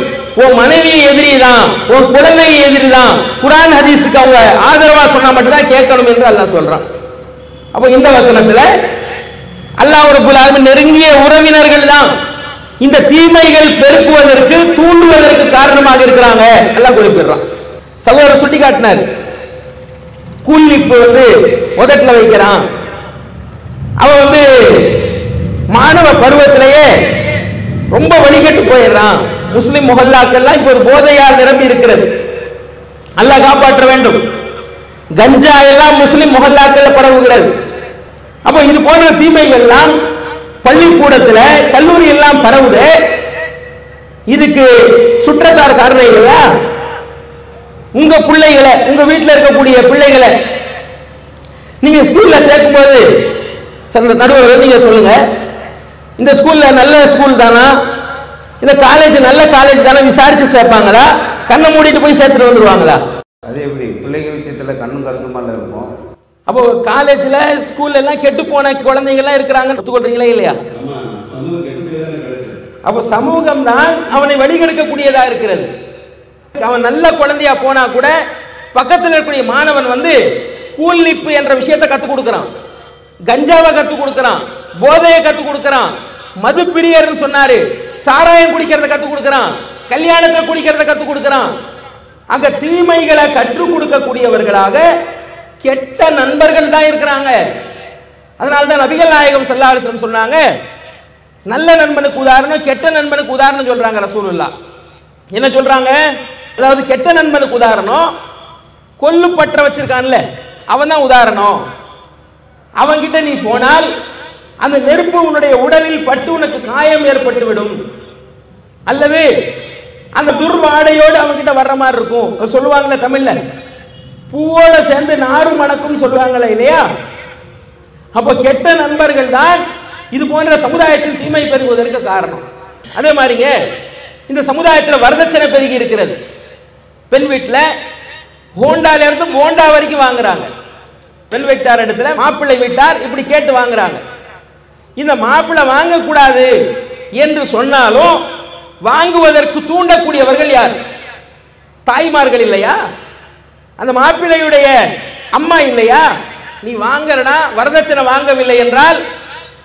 உன் மனைவி எதிரி தான், உன் குழந்தை எதிரி தான். குர்ஆன் ஹதீஸுக்கு அவங்க ஆதரவா சொன்னா மட்டும்தான் கேட்கணும் என்று அல்லாஹ் சொல்றான். அப்ப இந்த வசனத்துல அல்லாஹ் ரப்பல் ஆலமீன் நெருங்கிய உறவினர்கள் தான் இந்த தீமைகள் பெருக்குவதற்கு தூண்டுவதற்கு காரணமாக இருக்கிறாங்க எல்லாம் குறிப்பிடுறான். சகோதரர் சுட்டி காட்டினார், கூலிப்பு உதட்டுல வைக்கிறான். அவன் மாணவ பருவத்திலேயே ரொம்ப வழிகட்டு போயிடுறான். முஸ்லிம் முஹல்லாக்கெல்லாம் இப்ப ஒரு போதையால் நிரம்பி இருக்கிறது. அல்லாஹ் காப்பாற்ற வேண்டும். கஞ்சா எல்லாம் முஸ்லிம் முஹல்லாக்கள் பரவுகிறது. அப்போ இது போன்ற தீமைகள் எல்லாம் பள்ளிக்கூடத்துல கல்லூரி எல்லாம் பரவுது. இதுக்கு சுற்றத்தார் காரணம் இல்லையா? உங்க பிள்ளைகளை, உங்க வீட்டில் இருக்கக்கூடிய பிள்ளைகளை நீங்க ஸ்கூல்ல சேர்க்கும் போது நடுவர் நீங்க சொல்லுங்க, இந்த ஸ்கூல்ல நல்ல ஸ்கூல் தானா, இந்த காலேஜ் நல்ல காலேஜ் தானே விசாரிச்சு சேர்ப்பாங்களா, கண்ணை மூடிட்டு போய் சேர்த்துட்டு வந்துருவாங்களா? அது எப்படி பிள்ளைங்க விஷயத்துல கண்ணும் கருத்துமால இருக்கும். அப்போ காலேஜ்ல ஸ்கூல்ல எல்லாம் கெட்டு போன குழந்தைங்க எல்லாம் இருக்கிறாங்க, ஒத்துக்கொள்றீங்களா இல்லையா? அப்போ சமூகம் தான் அவனை வழிகெடுக்கக்கூடியதா இருக்கிறது. அவன் நல்ல குழந்தையா போனா கூட பக்கத்தில் இருக்கக்கூடிய மாணவன் கூல் நிப்பு என்ற விஷயத்தை கத்துக் கொடுக்கிறான், கஞ்சாவை கத்துக் கொடுக்கிறான், போதையை கத்துக் கொடுக்கிறான், மது பிரியர் சொன்னாரு, சாராயம் குடிக்கிறத கத்துக் கொடுக்கிறான், கல்யாணத்தை குடிக்கிறத கத்துக் கொடுக்கிறான். அங்க தீமைகளை கற்றுக் கொடுக்கக்கூடியவர்களாக கெட்ட நண்பர்கள் தான் இருக்கிறாங்க. அதனால்தான் நபிகள் நாயகம் ஸல்லல்லாஹு அலைஹி வஸல்லம் சொன்னாங்க, நல்ல நண்பனுக்கு உதாரணம், கெட்ட நண்பனுக்கு உதாரணம் சொல்றாங்க ரசூலுல்லாஹ். என்ன சொல்றாங்க? அதாவது கெட்ட நண்பனுக்கு உதாரணம், கொல்லு பற்ற வச்சிருக்கான்ல அவன் தான் உதாரணம். அவன்கிட்ட நீ போனால் அந்த நெருப்பு உன்னுடைய உடலில் பட்டு உனக்கு காயம் ஏற்பட்டு விடும், அல்லது அந்த துர்வாடையோடு அவன்கிட்ட வர்ற மாதிரி இருக்கும். சொல்லுவாங்களே தமிழ்ல, பூவோட சேர்ந்து நாறு மணக்கும் சொல்லுவாங்களே இல்லையா? அப்ப கெட்ட நண்பர்கள் தான் இது போன்ற சமுதாயத்தில் தீமை பெருகுவதற்கு காரணம். அதே மாதிரிங்க இந்த சமுதாயத்தில் வரதட்சணை பெருகி இருக்கிறது. பெண் வீட்டில் ஹோண்டால இருந்து போண்டா வரைக்கும் வாங்குறாங்க. பெண் வீட்டார் இடத்துல மாப்பிள்ளை வீட்டார் இப்படி கேட்டு வாங்குறாங்க. இந்த மாப்பிள்ளை வாங்கக்கூடாது என்று சொன்னாலும் வாங்குவதற்கு தூண்டக்கூடியவர்கள் யார்? தாய்மார்கள் இல்லையா? அந்த மாப்பிள்ளையுடைய அம்மா இல்லையா? நீ வாங்கறனா, வரதட்சணை வாங்கவில்லை என்றால்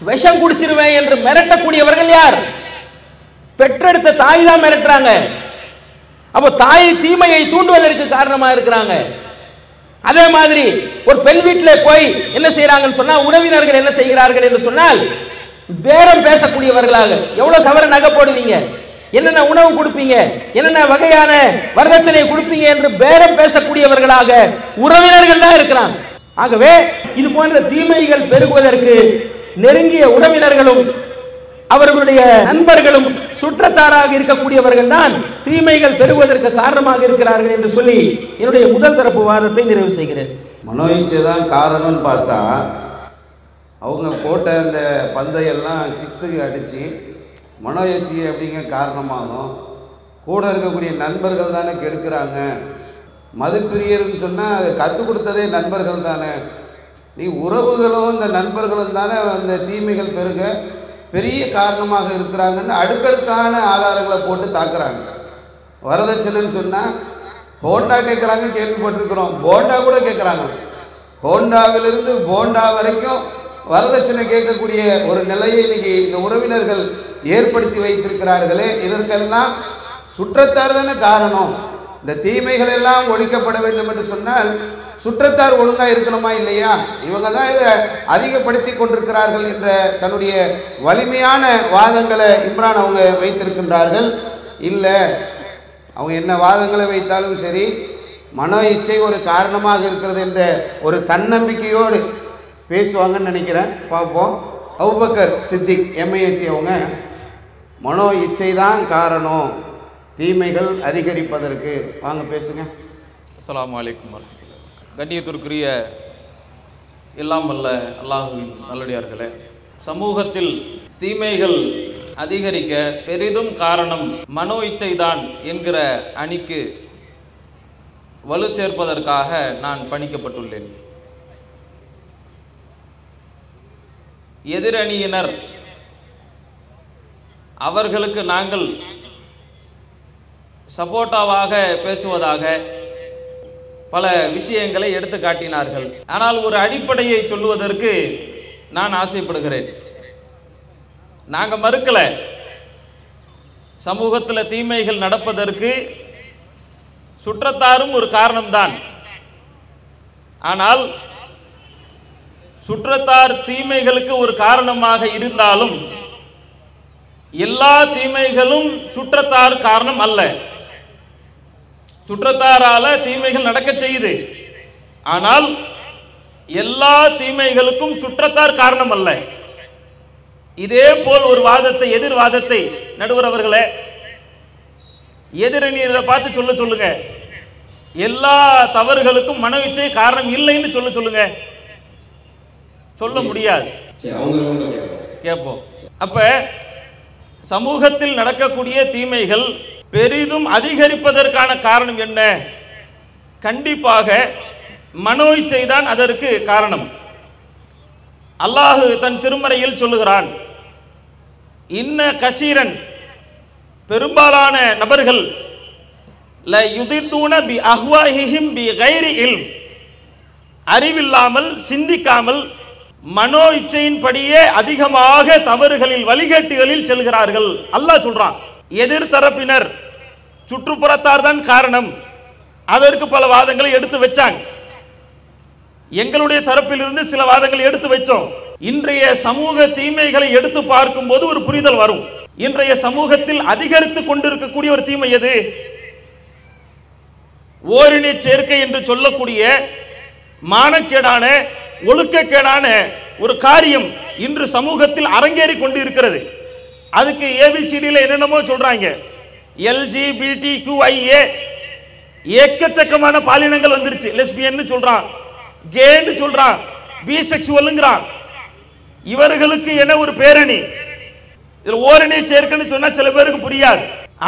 விஷம் குடிச்சிருவேன் என்று மிரட்டக்கூடியவர்கள் யார்? பெற்றெடுத்த தாய் தான் மிரட்டுறாங்க. அப்போ தாய் தீமையை தூண்டுவதற்கு காரணமா இருக்கிறாங்க. அதே மாதிரி ஒரு பெண் வீட்டில் போய் என்ன செய்யறாங்கன்னு சொன்னா, உறவினர்கள் என்ன செய்கிறார்கள் என்று சொன்னால் பேரம் பேசக்கூடியவர்களாக, எவ்வளவு சவர நகை போடுவீங்க, என்னென்ன உணவு கொடுப்பீங்க, என்னென்ன வகையான வரதட்சணை கொடுப்பீங்க என்று பேரம் பேசக்கூடியவர்களாக உறவினர்கள் தான் இருக்கிறாங்க. ஆகவே இது போன்ற தீமைகள் பெருகுவதற்கு நெருங்கிய உறவினர்களும் அவர்களுடைய நண்பர்களும் சுற்றத்தாராக இருக்கக்கூடியவர்கள் தான் தீமைகள் பெருகுவதற்கு காரணமாக இருக்கிறார்கள் என்று சொல்லி என்னுடைய முதல் தரப்பு வாதத்தை நிறைவு செய்கிறேன். மனோ இச்சை தான் காரணம்னு பார்த்தா, அவங்க போட்ட அந்த பந்தையெல்லாம் சிக்ஸுக்கு அடித்து மனோ இச்சை அப்படிங்க காரணமாகும். கூட இருக்கக்கூடிய நண்பர்கள் தானே கெடுக்கிறாங்க. மதுப்பிரியர்னு சொன்னால் அதை கற்றுக் கொடுத்ததே நண்பர்கள் தானே. நீ உறவுகளும் இந்த நண்பர்களும் தானே அந்த தீமைகள் பெருக பெரிய காரணமாக இருக்கிறாங்கன்னு அடுக்கடுக்கான ஆதாரங்களை போட்டு தாக்குறாங்க. வரதட்சணைன்னு சொன்னால் ஹோண்டா கேட்குறாங்க, கேள்விப்பட்டிருக்கிறோம். போண்டா கூட கேட்குறாங்க. ஹோண்டாவிலிருந்து போண்டா வரைக்கும் வரதட்சணை கேட்கக்கூடிய ஒரு நிலையை இன்னைக்கு இந்த உறவினர்கள் ஏற்படுத்தி வைத்திருக்கிறார்களே, இதற்கெல்லாம் சுற்றத்தார் தானே காரணம். இந்த தீமைகள் எல்லாம் ஒழிக்கப்பட வேண்டும் என்று சொன்னால் சுற்றத்தார் ஒழுங்காக இருக்கணுமா இல்லையா? இவங்க தான் இதை அதிகப்படுத்தி கொண்டிருக்கிறார்கள் என்ற தன்னுடைய வலிமையான வாதங்களை இம்ரான் அவங்க வைத்திருக்கின்றார்கள். இல்லை, அவங்க என்ன வாதங்களை வைத்தாலும் சரி, மனோ இச்சை ஒரு காரணமாக இருக்கிறது என்ற ஒரு தன்னம்பிக்கையோடு பேசுவாங்கன்னு நினைக்கிறேன். பார்ப்போம். அபூபக்கர் சித்திக் எம்ஐஎஸ்சி அவங்க மனோ இச்சை தான் காரணம் தீமைகள் அதிகரிப்பதற்கு. வாங்க பேசுங்க. அஸ்ஸலாமு அலைக்கும் வரஹ்மத்துல்லாஹி. கண்ணியத்திற்குரிய எல்லாம் வல்ல அல்லாஹ்வின் நல்லடியார்களே, சமூகத்தில் தீமைகள் அதிகரிக்க பெரிதும் காரணம் மனோ இச்சைதான் என்கிற அணிக்கு வலு சேர்ப்பதற்காக நான் பணிக்கப்பட்டுள்ளேன். எதிரணியினர் அவர்களுக்கு நாங்கள் சப்போர்ட்டாவாக பேசுவதாக பல விஷயங்களை எடுத்து காட்டினார்கள். ஆனால் ஒரு அடிப்படையை சொல்லுவதற்கு நான் ஆசைப்படுகிறேன். நாங்க மறுக்கல, சமூகத்தில் தீமைகள் நடப்பதற்கு சுற்றத்தாரும் ஒரு காரணம்தான். ஆனால் சுற்றத்தார் தீமைகளுக்கு ஒரு காரணமாக இருந்தாலும் எல்லா தீமைகளும் சுற்றத்தார் காரணம் அல்ல. சுற்றத்தாரால தீமைகள் நடக்க செய்யுது, ஆனால் எல்லா தீமைகளுக்கும் சுற்றத்தார் காரணம் அல்ல. இதே போல் ஒரு வாதத்தை, எதிர்வாதத்தை நடுவர் அவர்களே, எதிரணியரை பார்த்து சொல்லுங்க, எல்லா தவறுகளுக்கும் மன இச்சை காரணம் இல்லைன்னு சொல்லுங்க. சொல்ல முடியாது, கேட்போம். அப்ப சமூகத்தில் நடக்கக்கூடிய தீமைகள் பெரிதும் அதிகரிப்பதற்கான காரணம் என்ன? கண்டிப்பாக மனோ இச்சை தான் அதற்கு காரணம். அல்லாஹ் தன் திருமறையில் சொல்லுகிறான், இன்ன கசீரன், பெரும்பாலான நபர்கள் ல யுதித்தூன பி அஹ்வாஹிஹிம் பி கைரி இல்ம், அறிவில்லாமல் சிந்திக்காமல் மனோ இச்சையின்படியே அதிகமாக தவறுகளில் வழிகேட்டுகளில் செல்கிறார்கள். அல்லாஹ் சொல்றான், எதிர்த்தரப்பினர் சுற்றுப்புறத்தார் தான் காரணம். அதற்கு பல வாதங்களை எடுத்து வச்சாங்க. எங்களுடைய தரப்பிலிருந்து சில வாதங்களை எடுத்து வச்சோம். இன்றைய சமூக தீமைகளை எடுத்து பார்க்கும் போது ஒரு புரிதல் வரும். இன்றைய சமூகத்தில் அதிகரித்து கொண்டிருக்கக்கூடிய ஒரு தீமை எது? ஓரின சேர்க்கை என்று சொல்லக்கூடிய மானக்கேடான, ஒழுக்கக்கேடான ஒரு காரியம் இன்று சமூகத்தில் அரங்கேறி கொண்டு இருக்கிறது. அதுக்கு ஏபிசிடியில் என்னென்னமோ சொல்றாங்க. LGBTQIA, ஏக்கச்சக்கமான பாலினங்கள் வந்துருச்சு. லெஸ்பியன் சொல்றான், கேன்னு சொல்றான், பிசெக்சுவல்ங்கிறான். இவர்களுக்கு என்ன ஒரு பேரணி? இதுல ஓரணி சேர்க்கைன்னு சொன்னா சில பேருக்கு புரியாது.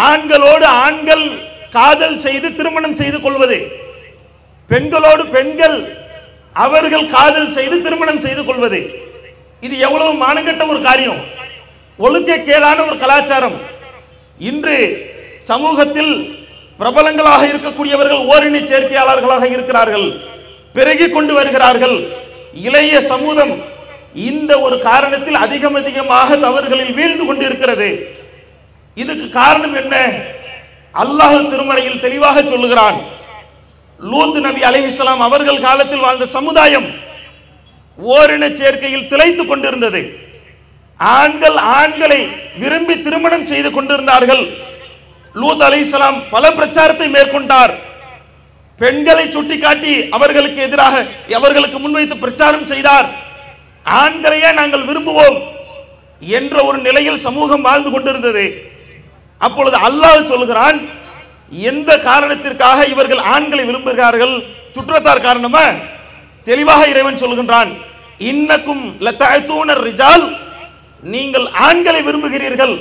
ஆண்களோடு ஆண்கள் காதல் செய்து திருமணம் செய்து கொள்வது, பெண்களோடு பெண்கள் அவர்கள் காதல் செய்து திருமணம் செய்து கொள்வது, இது எவ்வளவு மானங்கெட்ட ஒரு காரியம், ஒழுக்கக்கேடான ஒரு கலாச்சாரம். இன்று சமூகத்தில் பிரபலங்களாக இருக்கக்கூடியவர்கள் ஓரின சேர்க்கையாளர்களாக இருக்கிறார்கள், பெருகி கொண்டு வருகிறார்கள். இளைய சமூகம் இந்த ஒரு காரணத்தில் அதிகமாக தவறுகளில் வீழ்ந்து கொண்டு இருக்கிறது. இதுக்கு காரணம் என்ன? அல்லாஹ் திருமறையில் தெளிவாக சொல்லுகிறான். லூத் நபி அலைஹிஸ்ஸலாம் அவர்கள் காலத்தில் வாழ்ந்த சமுதாயம் ஓரின சேர்க்கையில் திளைத்துக் கொண்டிருந்தது. ஆண்கள் ஆண்களை விரும்பி திருமணம் செய்து கொண்டிருந்தார்கள். லூத் அலைஹிஸ்ஸலாம் பல பிரச்சாரத்தை மேற்கொண்டார். பெண்களை சுட்டிக்காட்டி அவர்களுக்கு எதிராக அவர்களுக்கு முன்வைத்து பிரச்சாரம் செய்தார். ஆண்களையே நாங்கள் விரும்புவோம் என்ற ஒரு நிலையில் சமூகம் வாழ்ந்து கொண்டிருந்தது. அப்பொழுது அல்லாஹ் சொல்கிறான், எந்த காரணத்திற்காக இவர்கள் ஆண்களை விரும்புகிறார்கள்? சுற்றத்தார் காரணமா? தெளிவாக இறைவன் சொல்கின்றான், இன்னக்கும் லதஅதூன ரிஜால், நீங்கள் ஆண்களை விரும்புகிறீர்கள்,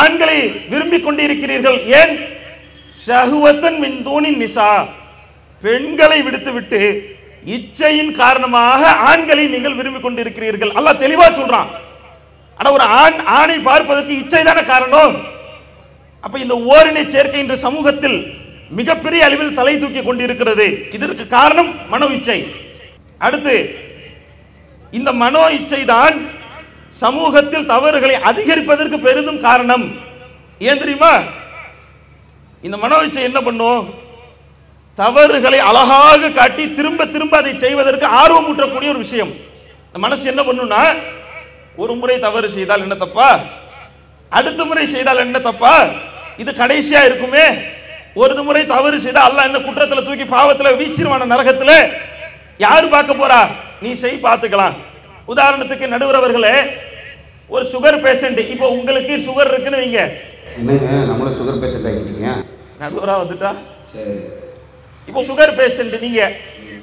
ஆண்களை விரும்பிக் கொண்டிருக்கிறீர்கள். ஏன்? ஷஹ்வத்தன் மின் தூனின் நிசா, பெண்களை விடுத்துவிட்டு இச்சையின் காரணமாக ஆண்களை நீங்கள் விரும்பிக் கொண்டிருக்கிறீர்கள். அல்லாஹ் தெளிவா சொல்றான். ஆனா ஒரு ஆணை பார்ப்பதற்கு இச்சை தானே காரணம். அப்ப இந்த ஓரினை சேர்க்கை இன்று சமூகத்தில் மிகப்பெரிய அளவில் தலை தூக்கி கொண்டிருக்கிறது. இதற்கு காரணம் மனோ இச்சை. அடுத்து இந்த மனோ இச்சை தான் சமூகத்தில் தவறுகளை அதிகரிப்பதற்கு பெரிதும் காரணம். ஏன் தெரியுமா? இந்த மனோ இச்சை என்ன பண்ணும்? தவறுகளை அழகாக காட்டி திரும்ப திரும்ப அதை செய்வதற்கு ஆர்வம் ஊட்டக்கூடிய ஒரு விஷயம். மனசு என்ன பண்ணும்னா, ஒரு முறை தவறு செய்தால் என்ன தப்பா, அடுத்த முறை செய்தால் என்ன தப்பா, இது கடைசியா இருக்குமே, ஒரு முறை தவறு செய்தால் அல்லாஹ் என்ன குற்றத்துல தூக்கி பாவத்துல வீசிடுவான நரகத்துல, யாரு பார்க்க போறா? நீ செய், பார்த்துக்கலாம். உதாரணத்துக்கு நடுவரவர்களே, ஒரு சுகர் பேஷண்ட், இப்போ உங்களுக்கு சுகர் இருக்குன்னு வைங்க. என்னங்க நம்மள சுகர் பேஷண்ட் ஆகிட்டீங்க? நடுவரா வந்துட்டா. சரி, இப்போ சுகர் பேஷண்ட் நீங்க,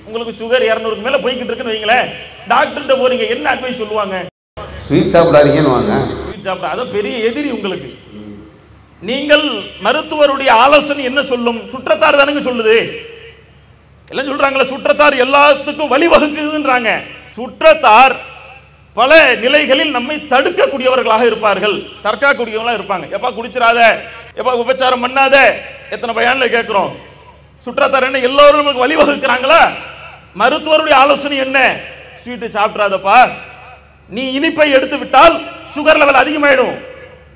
உங்களுக்கு சுகர் 200க்கு மேல போய்கிட்டு இருக்குன்னு வைங்களேன், டாக்டர்கிட்ட போறீங்க, என்ன அட்வைஸ் சொல்லுவாங்க? ஸ்வீட் சாப்பிடாதீங்கன்னு வாங்க. ஸ்வீட் சாப்பிட அதான் பெரிய எதிரி உங்களுக்கு. நீங்கள் மருத்துவருடைய ஆலோசனை என்ன சொல்லும்? சுற்றத்தார் தானங்க சொல்லுது. எல்லாம் சொல்றாங்களே சுற்றத்தார் எல்லாத்துக்கும் வழிவகுக்குதுன்றாங்க. சுற்றத்தார் பல நிலைகளில் நம்மை தடுக்கக்கூடியவர்களாக இருப்பார்கள், தற்காக்கக்கூடியவர்களாக இருப்பாங்க. எப்பா குடிச்சிடாத, எப்பா உபச்சாரம் பண்ணாத, எத்தனை பயான்ல கேட்கிறோம். சுற்றத்தார் என்ன எல்லோரும் நமக்கு வழிவகுக்கிறாங்களா? மருத்துவருடைய ஆலோசனை என்ன? ஸ்வீட்டு சாப்பிடாதப்பா, நீ இனிப்பை எடுத்து விட்டால் சுகர் லெவல் அதிகமாயிடும்,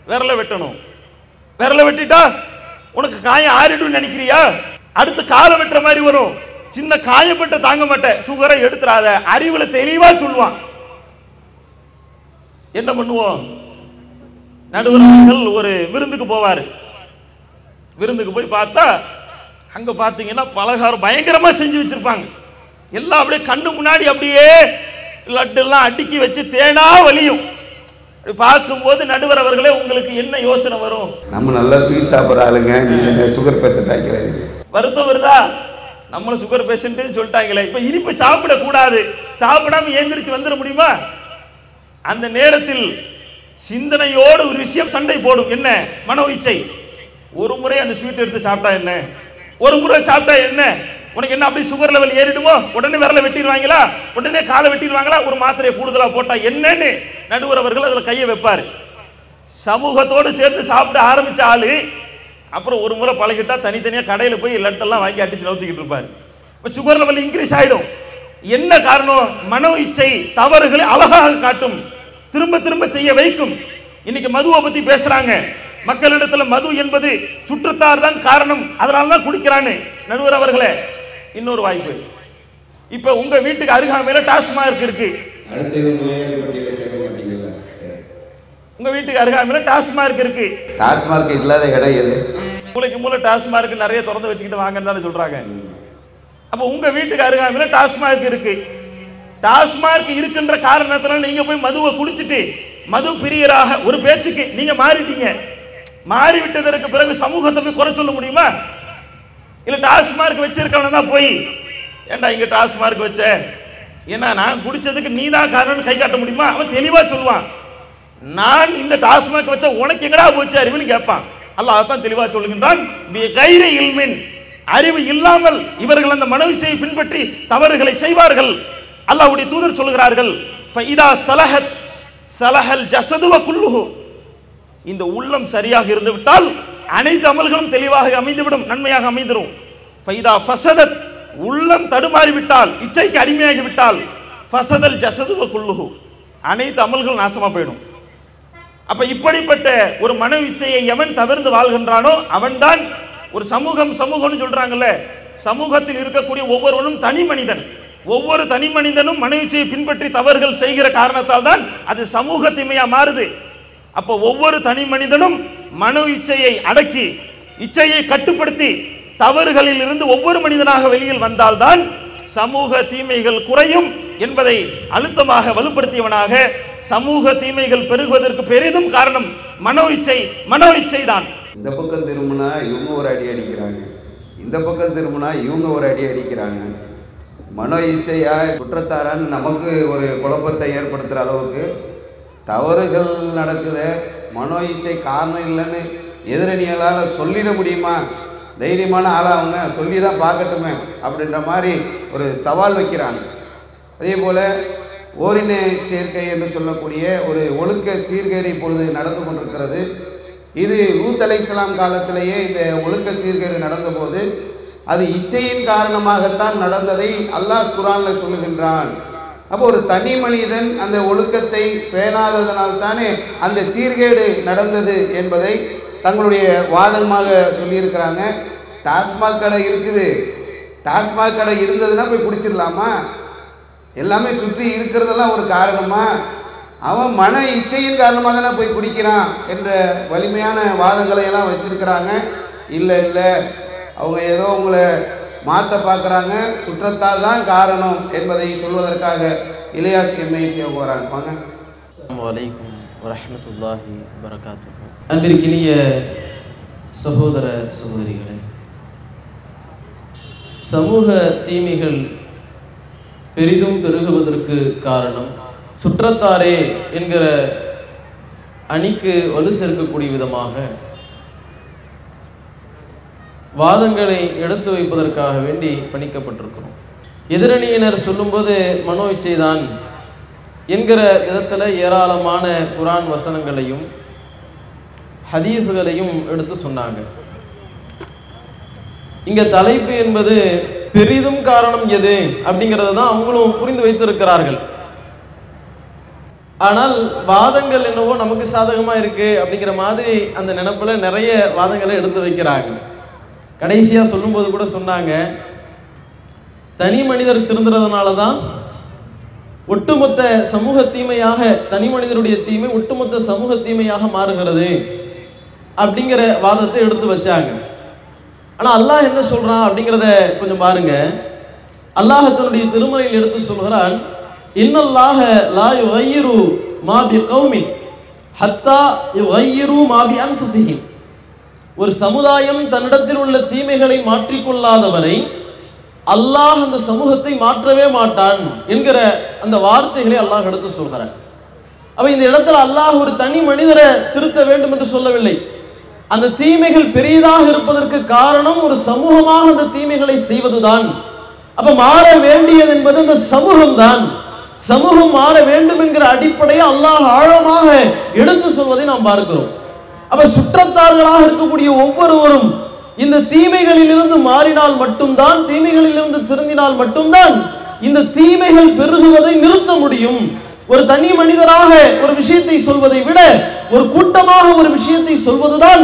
விரல வெட்டணும், விரல வெட்டிட்டா உனக்கு காயம் ஆறிடும் நினைக்கிறியா? அடுத்து காலை வெட்டுற மாதிரி வரும், சின்ன காயப்பட்ட தாங்க மாட்டேன், சுகரை எடுத்துறாத. அறிவுல தெளிவா சொல்லுவான். என்ன பண்ணுவோம்? நடுவர்கள் ஒரு விருந்துக்கு போவாரு. விருந்துக்கு போய் பார்த்தா அங்க பாத்தீங்கன்னா பலகாரம் பயங்கரமா செஞ்சு வச்சிருப்பாங்க. எல்லாம் அப்படியே கண்ணு முன்னாடி அப்படியே லட்டு எல்லாம் அடுக்கி வச்சு தேனா வலியும். பார்க்கும்போது நடுவர் அவர்களே, உங்களுக்கு என்ன யோசனை வரும்? நம்ம நல்லா ஸ்வீட் சாப்பிட்ற ஆளுங்க, நீங்க சுகர் பேஷண்ட் ஆகிறது வருத்தம் வருதா? நம்மள சுகர் பேஷண்ட் சொல்லிட்டாங்களே, இப்ப இனிப்பு சாப்பிடக்கூடாது, சாப்பிடாம ஏந்திரிச்சு வந்துட முடியுமா? அந்த நேரத்தில் சிந்தனையோடு ஒரு விஷயம் சண்டை போடும். என்ன? மனோ இச்சை. ஒரு முறை அந்த ஸ்வீட் எடுத்து சாப்பிட்டா என்ன, ஒரு முறை சாப்பிட்டா என்ன, உனக்கு என்ன அப்படி சுகர் லெவல் ஏறிடுமோ? உடனே விரல வெட்டிடுவாங்களா? உடனே காலை வெட்டிடுவாங்களா? ஒரு மாத்திரையை கூடுதலா போட்டா என்னன்னு நடுவர் அவர்கள் அதுல கையை வைப்பாரு. சமூகத்தோடு சேர்ந்து சாப்பிட ஆரம்பிச்ச ஆளு அப்புறம் ஒரு முறை பழகிட்டா தனித்தனியா கடையில போய் லட்டெல்லாம் வாங்கி அடிச்சு நவுத்திக்கிட்டு இருப்பாரு. இப்ப சுகர் லெவல் இன்க்ரீஸ் ஆயிடும். என்ன காரணம்? மனோ இச்சை தவறுகளை அழகாக காட்டும், திரும்ப திரும்ப செய்ய வைக்கும். இன்னைக்கு மதுவை பத்தி பேசுறாங்க. மக்களிடத்துல மது என்பது சுற்றத்தார் தான் காரணம், அதனாலதான் குடிக்கிறான்னு. நடுவர் அவர்களே, இன்னொரு வாய்ப்பு. இப்ப உங்க வீட்டுக்கு அருகாமையில டாஸ்மார்க் இருக்கு. உங்க வீட்டுக்கு அருகாமையில டாஸ்மார்க் இருக்கு. டாஸ்மார்க் இல்லாத இடம் எது? மூளைக்கு மூளை டாஸ்மார்க் நிறைய திறந்து வச்சுக்கிட்டு வாங்கன்னு தானே சொல்றாங்க. அப்ப உங்க வீட்டுக்கு அருகாமையில டாஸ்மார்க் இருக்கு. டாஸ்மார்க் இருக்கின்ற காரணத்தினால நீங்க போய் மதுவை குடிச்சிட்டு மது பிரியராக ஒரு பேச்சுக்கு நீங்க மாறிட்டீங்க. மாறிவிட்டதற்கு பிறகு சமூகத்தை போய் குறை சொல்ல முடியுமா? இல்ல டாஸ்மார்க் வச்சிருக்கவன தான் போய், ஏண்டா இங்க டாஸ்மார்க் வச்ச, ஏன்னா நான் குடிச்சதுக்கு நீ தான் காரணம் கை காட்ட முடியுமா? அவன் தெளிவா சொல்லுவான். நான் இந்த டாஸ்மார்க் வச்ச உனக்கு எங்கடா போச்சு அறிவுன்னு கேட்பான். அல்லாஹ் அதான் தெளிவா சொல்லுகின்றான், பிகைரி இல்மின், அறிவு இல்லாமல் இவர்கள் அந்த மனோஇச்சையை பின்பற்றி தவறுகளை செய்வார்கள். அல்லாஹ்வுடைய தூதர் சொல்கிறார்கள், ஃபைதா ஸலஹத் ஸலஹல் ஜஸது வ குல்லுஹு, இந்த உள்ளம் சரியாக இருந்து விட்டால் அனைத்து அமல்களும் தெளிவாக அமைந்துவிடும், நன்மையாக அமைந்துடும். ஃபைதா ஃபஸதத், உள்ளம் தடுமாறி விட்டால், இச்சைக்கு அடிமையாகி விட்டால், ஃபஸதல் ஜஸது வ குல்லுஹு, அனைத்து அமல்களும் நாசமா போயிடும். அப்ப இப்படிப்பட்ட ஒரு மன இச்சையை எவன் தவிர்த்து வாழ்கின்றானோ அவன்தான் ஒரு சமூகம்னு சொல்றாங்கல்ல, சமூகத்தில் இருக்கக்கூடிய ஒவ்வொருவனும் தனி மனிதன். ஒவ்வொரு தனி மனிதனும் மன இச்சையை பின்பற்றி தவறுகள் செய்கிற காரணத்தால் தான் அது சமூக தீமையா மாறுது. அப்ப ஒவ்வொரு தனி மனிதனும் மனோ இச்சையை அடக்கி, இச்சையை கட்டுப்படுத்தி தவறுகளில் இருந்து ஒவ்வொரு மனிதனாக வெளியில் வந்தால்தான் சமூக தீமைகள் குறையும் என்பதை அழுத்தமாக வலுப்படுத்தியவனாக, சமூக தீமைகள் பெருகுவதற்கு பெரிதும் காரணம் மனோ இச்சை தான். இந்த பக்கம் திரும்பினா இவங்க ஒரு அடி அடிக்கிறாங்க, இந்த பக்கம் திரும்பினா இவங்க ஒரு அடி அடிக்கிறாங்க. மனோ இச்சையா குற்றத்தாரான்னு நமக்கு ஒரு குழப்பத்தை ஏற்படுத்துகிற அளவுக்கு தவறுகள் நடக்குது. மனோ இச்சை காரணம் இல்லைன்னு எதிரணிகளால் சொல்லிட முடியுமா? தைரியமான ஆளாக அவங்க சொல்லி தான் பார்க்கட்டுமே அப்படின்ற மாதிரி ஒரு சவால் வைக்கிறாங்க. அதே போல் ஓரின சேர்க்கை என்று சொல்லக்கூடிய ஒரு ஒழுக்க சீர்கேடு இப்பொழுது நடந்து கொண்டிருக்கிறது. இது லூத் அலைஹிஸ்ஸலாம் காலத்திலேயே இந்த ஒழுக்க சீர்கேடு நடந்தபோது அது இச்சையின் காரணமாகத்தான் நடந்ததை அல்லாஹ் குர்ஆனில் சொல்லுகின்றான். அப்போ ஒரு தனி மனிதன் அந்த ஒழுக்கத்தை பேணாததனால் தானே அந்த சீர்கேடு நடந்தது என்பதை தங்களுடைய வாதமாக சொல்லியிருக்கிறாங்க. டாஸ்மாக் கடை இருக்குது, டாஸ்மாக் கடை இருந்ததுன்னா போய் குடிச்சிடலாமா? எல்லாமே சுற்றி இருக்கிறதெல்லாம் ஒரு காரணமா? அவன் மன இச்சையின் காரணமாக தானே போய் குடிக்கிறான் என்ற வலிமையான வாதங்களை எல்லாம் வச்சிருக்கிறாங்க. இல்லை அவங்க ஏதோ உங்களை மாற்ற பார்க்குறாங்க, சுற்றத்தால் தான் காரணம் என்பதை சொல்வதற்காக இலியாஸ் எம்ஐசி போகிறாங்க. வாங்க. அஸ்ஸலாமு அலைக்கும் வரஹ்மத்துல்லாஹி வபரகாத்துஹு. அன்பிற்கினிய சகோதர சகோதரிகளே, சமூக தீமைகள் பெரிதும் பெருகுவதற்கு காரணம் சுற்றத்தாரே என்கிற அணிக்கு வலு சேர்க்கக்கூடிய விதமாக வாதங்களை எடுத்து வைப்பதற்காக வேண்டி பணிக்கப்பட்டிருக்கிறோம். எதிரணியினர் சொல்லும்போது மனோ இச்சைதான் என்கிற விதத்தில் ஏராளமான குர்ஆன் வசனங்களையும் ஹதீஸ்களையும் எடுத்து சொன்னாங்க. இங்க தலைப்பு என்பது பெரிதும் காரணம் எது அப்படிங்கிறத தான் அவங்களும் புரிந்து வைத்திருக்கிறார்கள். ஆனால் வாதங்கள் என்னவோ நமக்கு சாதகமா இருக்கு அப்படிங்கிற மாதிரி அந்த நினைப்புல நிறைய வாதங்களை எடுத்து வைக்கிறாங்க. கடைசியா சொல்லும்போது கூட சொன்னாங்க, தனி மனிதர் திருந்துறதுனால தான் ஒட்டுமொத்த சமூக தீமையாக, தனி மனிதருடைய தீமை ஒட்டுமொத்த சமூக தீமையாக மாறுகிறது அப்படிங்கிற வாதத்தை எடுத்து வச்சாங்க. ஆனா அல்லாஹ் என்ன சொல்றான் அப்படிங்கிறத கொஞ்சம் பாருங்க. அல்லாஹ் தன்னுடைய திருமறையில் எடுத்து சொல்கிறான், இன்னல்லாஹ லா யுகையிரு மா பிகௌமின் ஹத்தா யுகையிரு மா பி அன்ஃபுஸிஹிம். ஒரு சமுதாயம் தன்னிடத்தில் உள்ள தீமைகளை மாற்றிக்கொள்ளாதவரை அல்லாஹ் அந்த சமூகத்தை மாற்றவே மாட்டான் என்கிற அந்த வார்த்தைகளை அல்லாஹ் எடுத்து சொல்கிறான். அப்ப இந்த இடத்துல அல்லாஹ் ஒரு தனி மனிதரை திருத்த வேண்டும் என்று சொல்லவில்லை. அந்த தீமைகள் பெரியதாக இருப்பதற்கு காரணம் ஒரு சமூகமாக அந்த தீமைகளை செய்வதுதான். அப்ப மாற வேண்டியது என்பது அந்த சமூகம்தான். சமூகம் மாற வேண்டும் என்கிற அடிப்படையை அல்லாஹ் ஆழமாக எடுத்து சொல்வதை நாம் பார்க்கிறோம். அப்ப சுற்றத்தார்களாக இருக்கக்கூடிய ஒவ்வொருவரும் இந்த தீமைகளிலிருந்து மாறினால் மட்டும்தான், தீமைகளிலிருந்து திருந்தினால் மட்டும்தான் இந்த தீமைகள் பெருகுவதை நிறுத்த முடியும். ஒரு தனி மனிதராக ஒரு விஷயத்தை சொல்வதை விட ஒரு கூட்டமாக ஒரு விஷயத்தை சொல்வதுதான்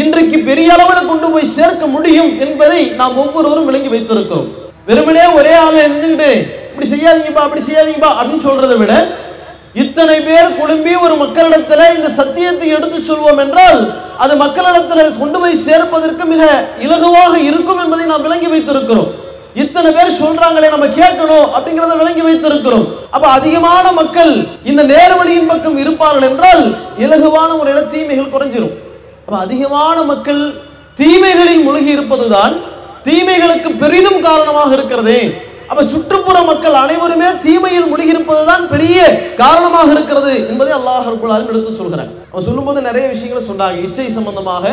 இன்றைக்கு பெரிய அளவில் கொண்டு போய் சேர்க்க முடியும் என்பதை நாம் ஒவ்வொருவரும் விளங்கி வைத்திருக்கிறோம். வெறுமனே ஒரே ஆளை நின்றுட்டு இப்படி செய்யாதீங்கப்பா அப்படி செய்யாதீங்கப்பா அப்படின்னு சொல்றதை விட இத்தனை பேர் குழும்பி ஒரு மக்களிடத்துல இந்த சத்தியத்தை எடுத்து சொல்வோம் என்றால் அது மக்களிடத்துல கொண்டு போய் சேர்ப்பதற்கு மிக இலகுவாக இருக்கும் என்பதை நாம் விளங்கி வைத்திருக்கிறோம். இத்தனை பேர் சொல்றாங்களே நம்ம கேட்கணும் அப்படிங்கறத விளங்கி வைத்திருக்கிறோம். அப்ப அதிகமான மக்கள் இந்த நேர்வழியின் பக்கம் இருப்பார்கள் என்றால் இலகுவான முறையில் தீமைகள் குறைஞ்சிரும். அப்ப அதிகமான மக்கள் தீமைகளில் மூழ்கி இருப்பதுதான் தீமைகளுக்கு பெரிதும் காரணமாக இருக்கிறது. அப்ப சுற்றுப்புற மக்கள் அனைவருமே தீமையில் மூழ்கி இருப்பதுதான் பெரிய காரணமாக இருக்கிறது என்பதை அல்லாஹ் ரப்பல் ஆலமீன் எடுத்து சொல்கிறார். அவன் சொல்லும்போது நிறைய விஷயங்களை சொன்னாங்க. இச்சை சம்பந்தமாக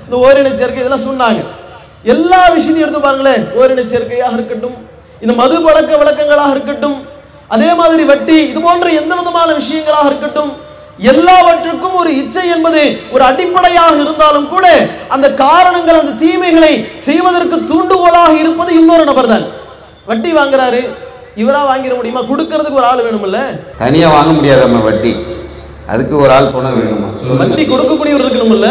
இந்த ஓரின சேர்க்கை இதெல்லாம் சொன்னாங்க. எல்லா விஷயத்தையும் எடுத்து பாருங்களேன். ஓரின சேர்க்கையாக இருக்கட்டும், இந்த மது பழக்க வழக்கங்களாக இருக்கட்டும், அதே மாதிரி வட்டி, இது போன்ற எந்த விதமான விஷயங்களாக இருக்கட்டும், எல்லாவற்றுக்கும் ஒரு இச்சை என்பது ஒரு அடிப்படையாக இருந்தாலும் கூட அந்த காரணங்கள் அந்த தீமைகளை செய்வதற்கு தூண்டுகோலாக இருப்பது இன்னொரு நபர் தான். வட்டி வாங்குறாரு, இவரா வாங்கிட முடியுமா? கொடுக்கறதுக்கு ஒரு ஆள் வேணும்ல. தனியா வாங்க முடியாது நம்ம வட்டி, அதுக்கு ஒரு ஆள் துணை வேணுமா? வட்டி கொடுக்கக்கூடியவர் இருக்கணும்ல.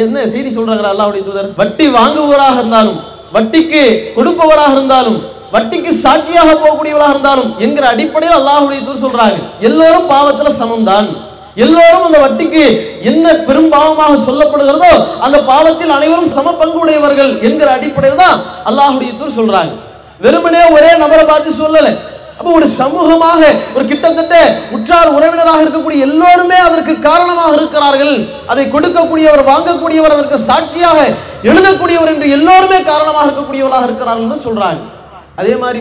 என்ன செய்தி சொல்றாங்க அல்லாஹ்வுடைய தூதர்? வட்டி வாங்குபவராக இருந்தாலும், வட்டிக்கு கொடுப்பவராக இருந்தாலும், வட்டிக்கு சாட்சியாக போகக்கூடியவராக இருந்தாலும் என்கிற அடிப்படையில் அல்லாஹ்வுடைய தூதர் சொல்றாங்க, எல்லோரும் பாவத்துல சமம்தான். எல்லோரும் அந்த வட்டிக்கு என்ன பெரும் பாவமாக சொல்லப்படுகிறதோ அந்த பாவத்தில் அனைவரும் சம பங்கு உடையவர்கள் என்கிற அடிப்படையில் தான் அல்லாஹ்வுடைய தூதர் சொல்றாங்க. வெறுமனே ஒரே நபரை பார்த்து சொல்லல. அப்ப ஒரு சமூகமாக ஒரு கிட்டத்தட்ட உற்றார் உறவினராக இருக்கக்கூடிய எல்லோருமே அதற்கு காரணமாக இருக்கிறார்கள். அதை கொடுக்கக்கூடியவர், வாங்கக்கூடியவர், அதற்கு சாட்சியாக எழுதக்கூடியவர் என்று எல்லோருமே காரணமாக இருக்கக்கூடியவர்களாக இருக்கிறார்கள் என்று சொல்றாங்க. அதே மாதிரி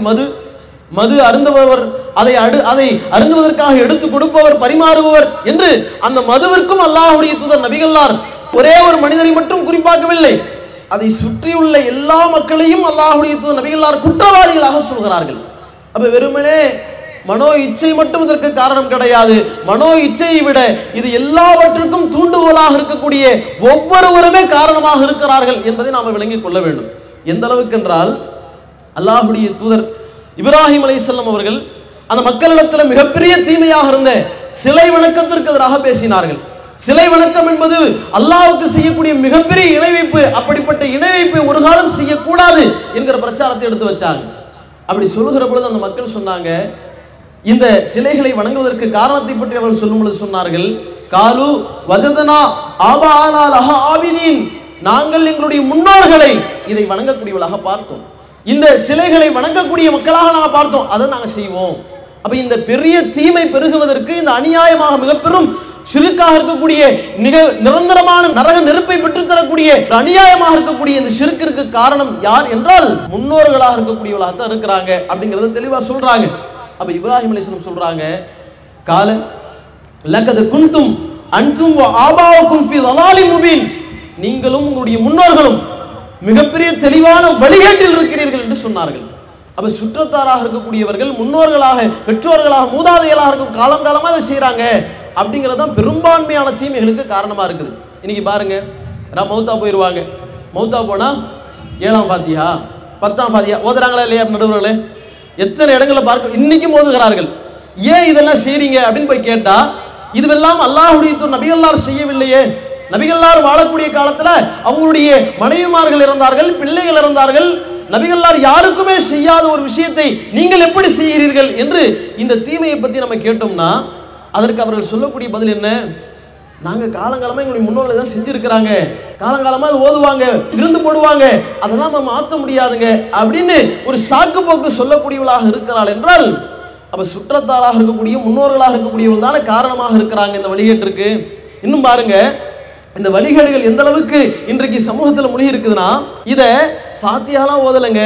மது அருந்துபவர், அதை அருந்துவதற்காக எடுத்து கொடுப்பவர், பரிமாறுபவர் என்று அந்த மதுவிற்கும் அல்லாஹ்வுடைய தூதர் நபிகளார் ஒரே ஒரு மனிதரை மட்டும் குறிப்பாக்கவில்லை. அதை சுற்றியுள்ள எல்லா மக்களையும் அல்லாஹ்வுடைய தூதர் நபிகளார் குற்றவாளிகளாக சொல்கிறார்கள். அப்ப வெறுமனே மனோ இச்சை மட்டும் இதற்கு காரணம் கிடையாது. மனோ இச்சையை விட இது எல்லாவற்றுக்கும் தூண்டுகோலாக இருக்கக்கூடிய ஒவ்வொருவருமே காரணமாக இருக்கிறார்கள் என்பதை நாம் விளங்கிக் கொள்ள வேண்டும். எந்த அளவுக்கு என்றால் அல்லாஹ்வுடைய தூதர் இப்ராஹிம் அலைஹிஸ்ஸலாம் அவர்கள் அந்த மக்களிடத்தில் மிகப்பெரிய தீமையாக இருந்த சிலை வணக்கத்திற்கு எதிராக பேசினார்கள். சிலை வணக்கம் என்பது அல்லாஹ்வுக்கு செய்யக்கூடிய மிகப்பெரிய இணை வைப்பு. அப்படிப்பட்ட இணை வைப்பை ஒரு காலம் செய்யக்கூடாது என்கிற பிரச்சாரத்தை எடுத்து வச்சாங்க. அப்படி சொல்லுகிற பொழுது அந்த மக்கள் சொன்னாங்க, இந்த சிலைகளை வணங்குவதற்கு காரணத்தை பற்றி அவர்கள் சொல்லும் பொழுது சொன்னார்கள், காலு வஜதனா ஆபானா லஹா ஆபிதீன், நாங்கள் எங்களுடைய முன்னோர்களை இதை வணங்கக்கூடியவர்களாக பார்த்தோம், இந்த சிலைகளை வணங்கக்கூடிய மக்களாக நாங்கள் பார்த்தோம், அதை நாங்கள் செய்வோம். அப்ப இந்த பெரிய தீமை பெருகுவதற்கு, இந்த அநியாயமாக மிக பெரும் ஷிர்காக இருக்கக்கூடிய நிரந்தரமான நரக நெருப்பை பெற்று தரக்கூடிய அநியாயமாக இருக்கக்கூடிய இந்த ஷிர்கிற்கு காரணம் யார் என்றால் முன்னோர்களாக இருக்கக்கூடியவர்களாக தான் இருக்கிறாங்க அப்படிங்கறத தெளிவா சொல்றாங்க. அப்ப இப்ராஹிம் அலைஹிஸ்ஸலாம் சொல்றாங்க, கால லகத் குன்தும் அன்தும் வ ஆபாவுக்கும் ஃபீ ضلالின் முபீன், நீங்களும் உங்களுடைய முன்னோர்களும் மிகப்பெரிய தெளிவான வழிகேட்டில் இருக்கிறீர்கள் என்று சொன்னார்கள். அப்ப சுற்றத்தாராக இருக்கக்கூடியவர்கள் முன்னோர்களாக பெற்றோர்களாக மூதாதையர்களாக இருக்கும் காலங்காலமா அதை செய்யறாங்க அப்படிங்கிறது தான் பெரும்பான்மையான தீமைகளுக்கு காரணமா இருக்குது. இன்னைக்கு பாருங்க, மௌத்தா போயிடுவாங்க, மௌத்தா போனா 7ஆம் ஃபாத்திஹா 10ஆம் ஃபாத்திஹா ஓதுறாங்களா இல்லையா நடுவர்களே? எத்தனை இடங்களை பார்க்க இன்னைக்கும் ஓதுகிறார்கள். ஏன் இதெல்லாம் செய்றீங்க அப்படின்னு போய் கேட்டா, இதுவெல்லாம் அல்லாஹ்வுடைய நபிகளார் செய்யவில்லையே, நபிகளார் வாழக்கூடிய காலத்துல அவங்களுடைய மனைவிமார்கள் இருந்தார்கள், பிள்ளைகள் இருந்தார்கள், நபிகளார் யாருக்குமே செய்யாத ஒரு விஷயத்தை நீங்கள் எப்படி செய்கிறீர்கள் என்று இந்த தீமையை பத்தி நம்ம கேட்டோம்னா அதற்கு அவர்கள் சொல்லக்கூடிய பதில் என்ன? நாங்க காலங்காலமா எங்களுடைய முன்னோர்கள் தான் செஞ்சிருக்கிறாங்க, காலங்காலமா அது ஓதுவாங்க, விருந்து போடுவாங்க, அதெல்லாம் நம்ம மாற்ற முடியாதுங்க அப்படின்னு ஒரு சாக்கு போக்கு சொல்லக்கூடியவளாக இருக்கிறாள் என்றால், அப்ப சுற்றத்தாராக இருக்கக்கூடிய முன்னோர்களாக இருக்கக்கூடியவர்கள் தானே காரணமாக இருக்கிறாங்க இந்த வழிகேட்டிற்கு. இன்னும் பாருங்க, இந்த வழிகேடுகள் எந்த அளவுக்கு இன்றைக்கு சமூகத்தில் மூழ்கி இருக்குதுன்னா, இதை ஃபாத்தியாலாம் ஓதலைங்க,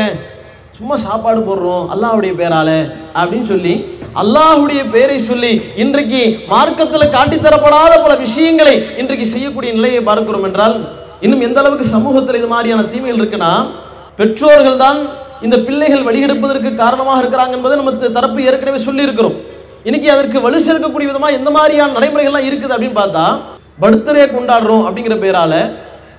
சும்மா சாப்பாடு போடுறோம் அல்லாஹ்வுடைய பேரால அப்படின்னு சொல்லி அல்லாஹ்வுடைய பேரை சொல்லி இன்றைக்கு மார்க்கத்தில் காட்டித்தரப்படாத பல விஷயங்களை இன்றைக்கு செய்யக்கூடிய நிலையை பார்க்கிறோம் என்றால், இன்னும் எந்த அளவுக்கு சமூகத்தில் இது மாதிரியான தீமைகள் இருக்குன்னா, பெற்றோர்கள் தான் இந்த பிள்ளைகள் வழிகெடுப்பதற்கு காரணமாக இருக்கிறாங்க என்பதை நம்ம தரப்பு ஏற்கனவே சொல்லி இருக்கிறோம். இன்னைக்கு அதற்கு வலு சேர்க்கக்கூடிய விதமா எந்த மாதிரியான நடைமுறைகள்லாம் இருக்குது அப்படின்னு பார்த்தா, பர்த்டே கொண்டாடுறோம் அப்படிங்கிற பேரால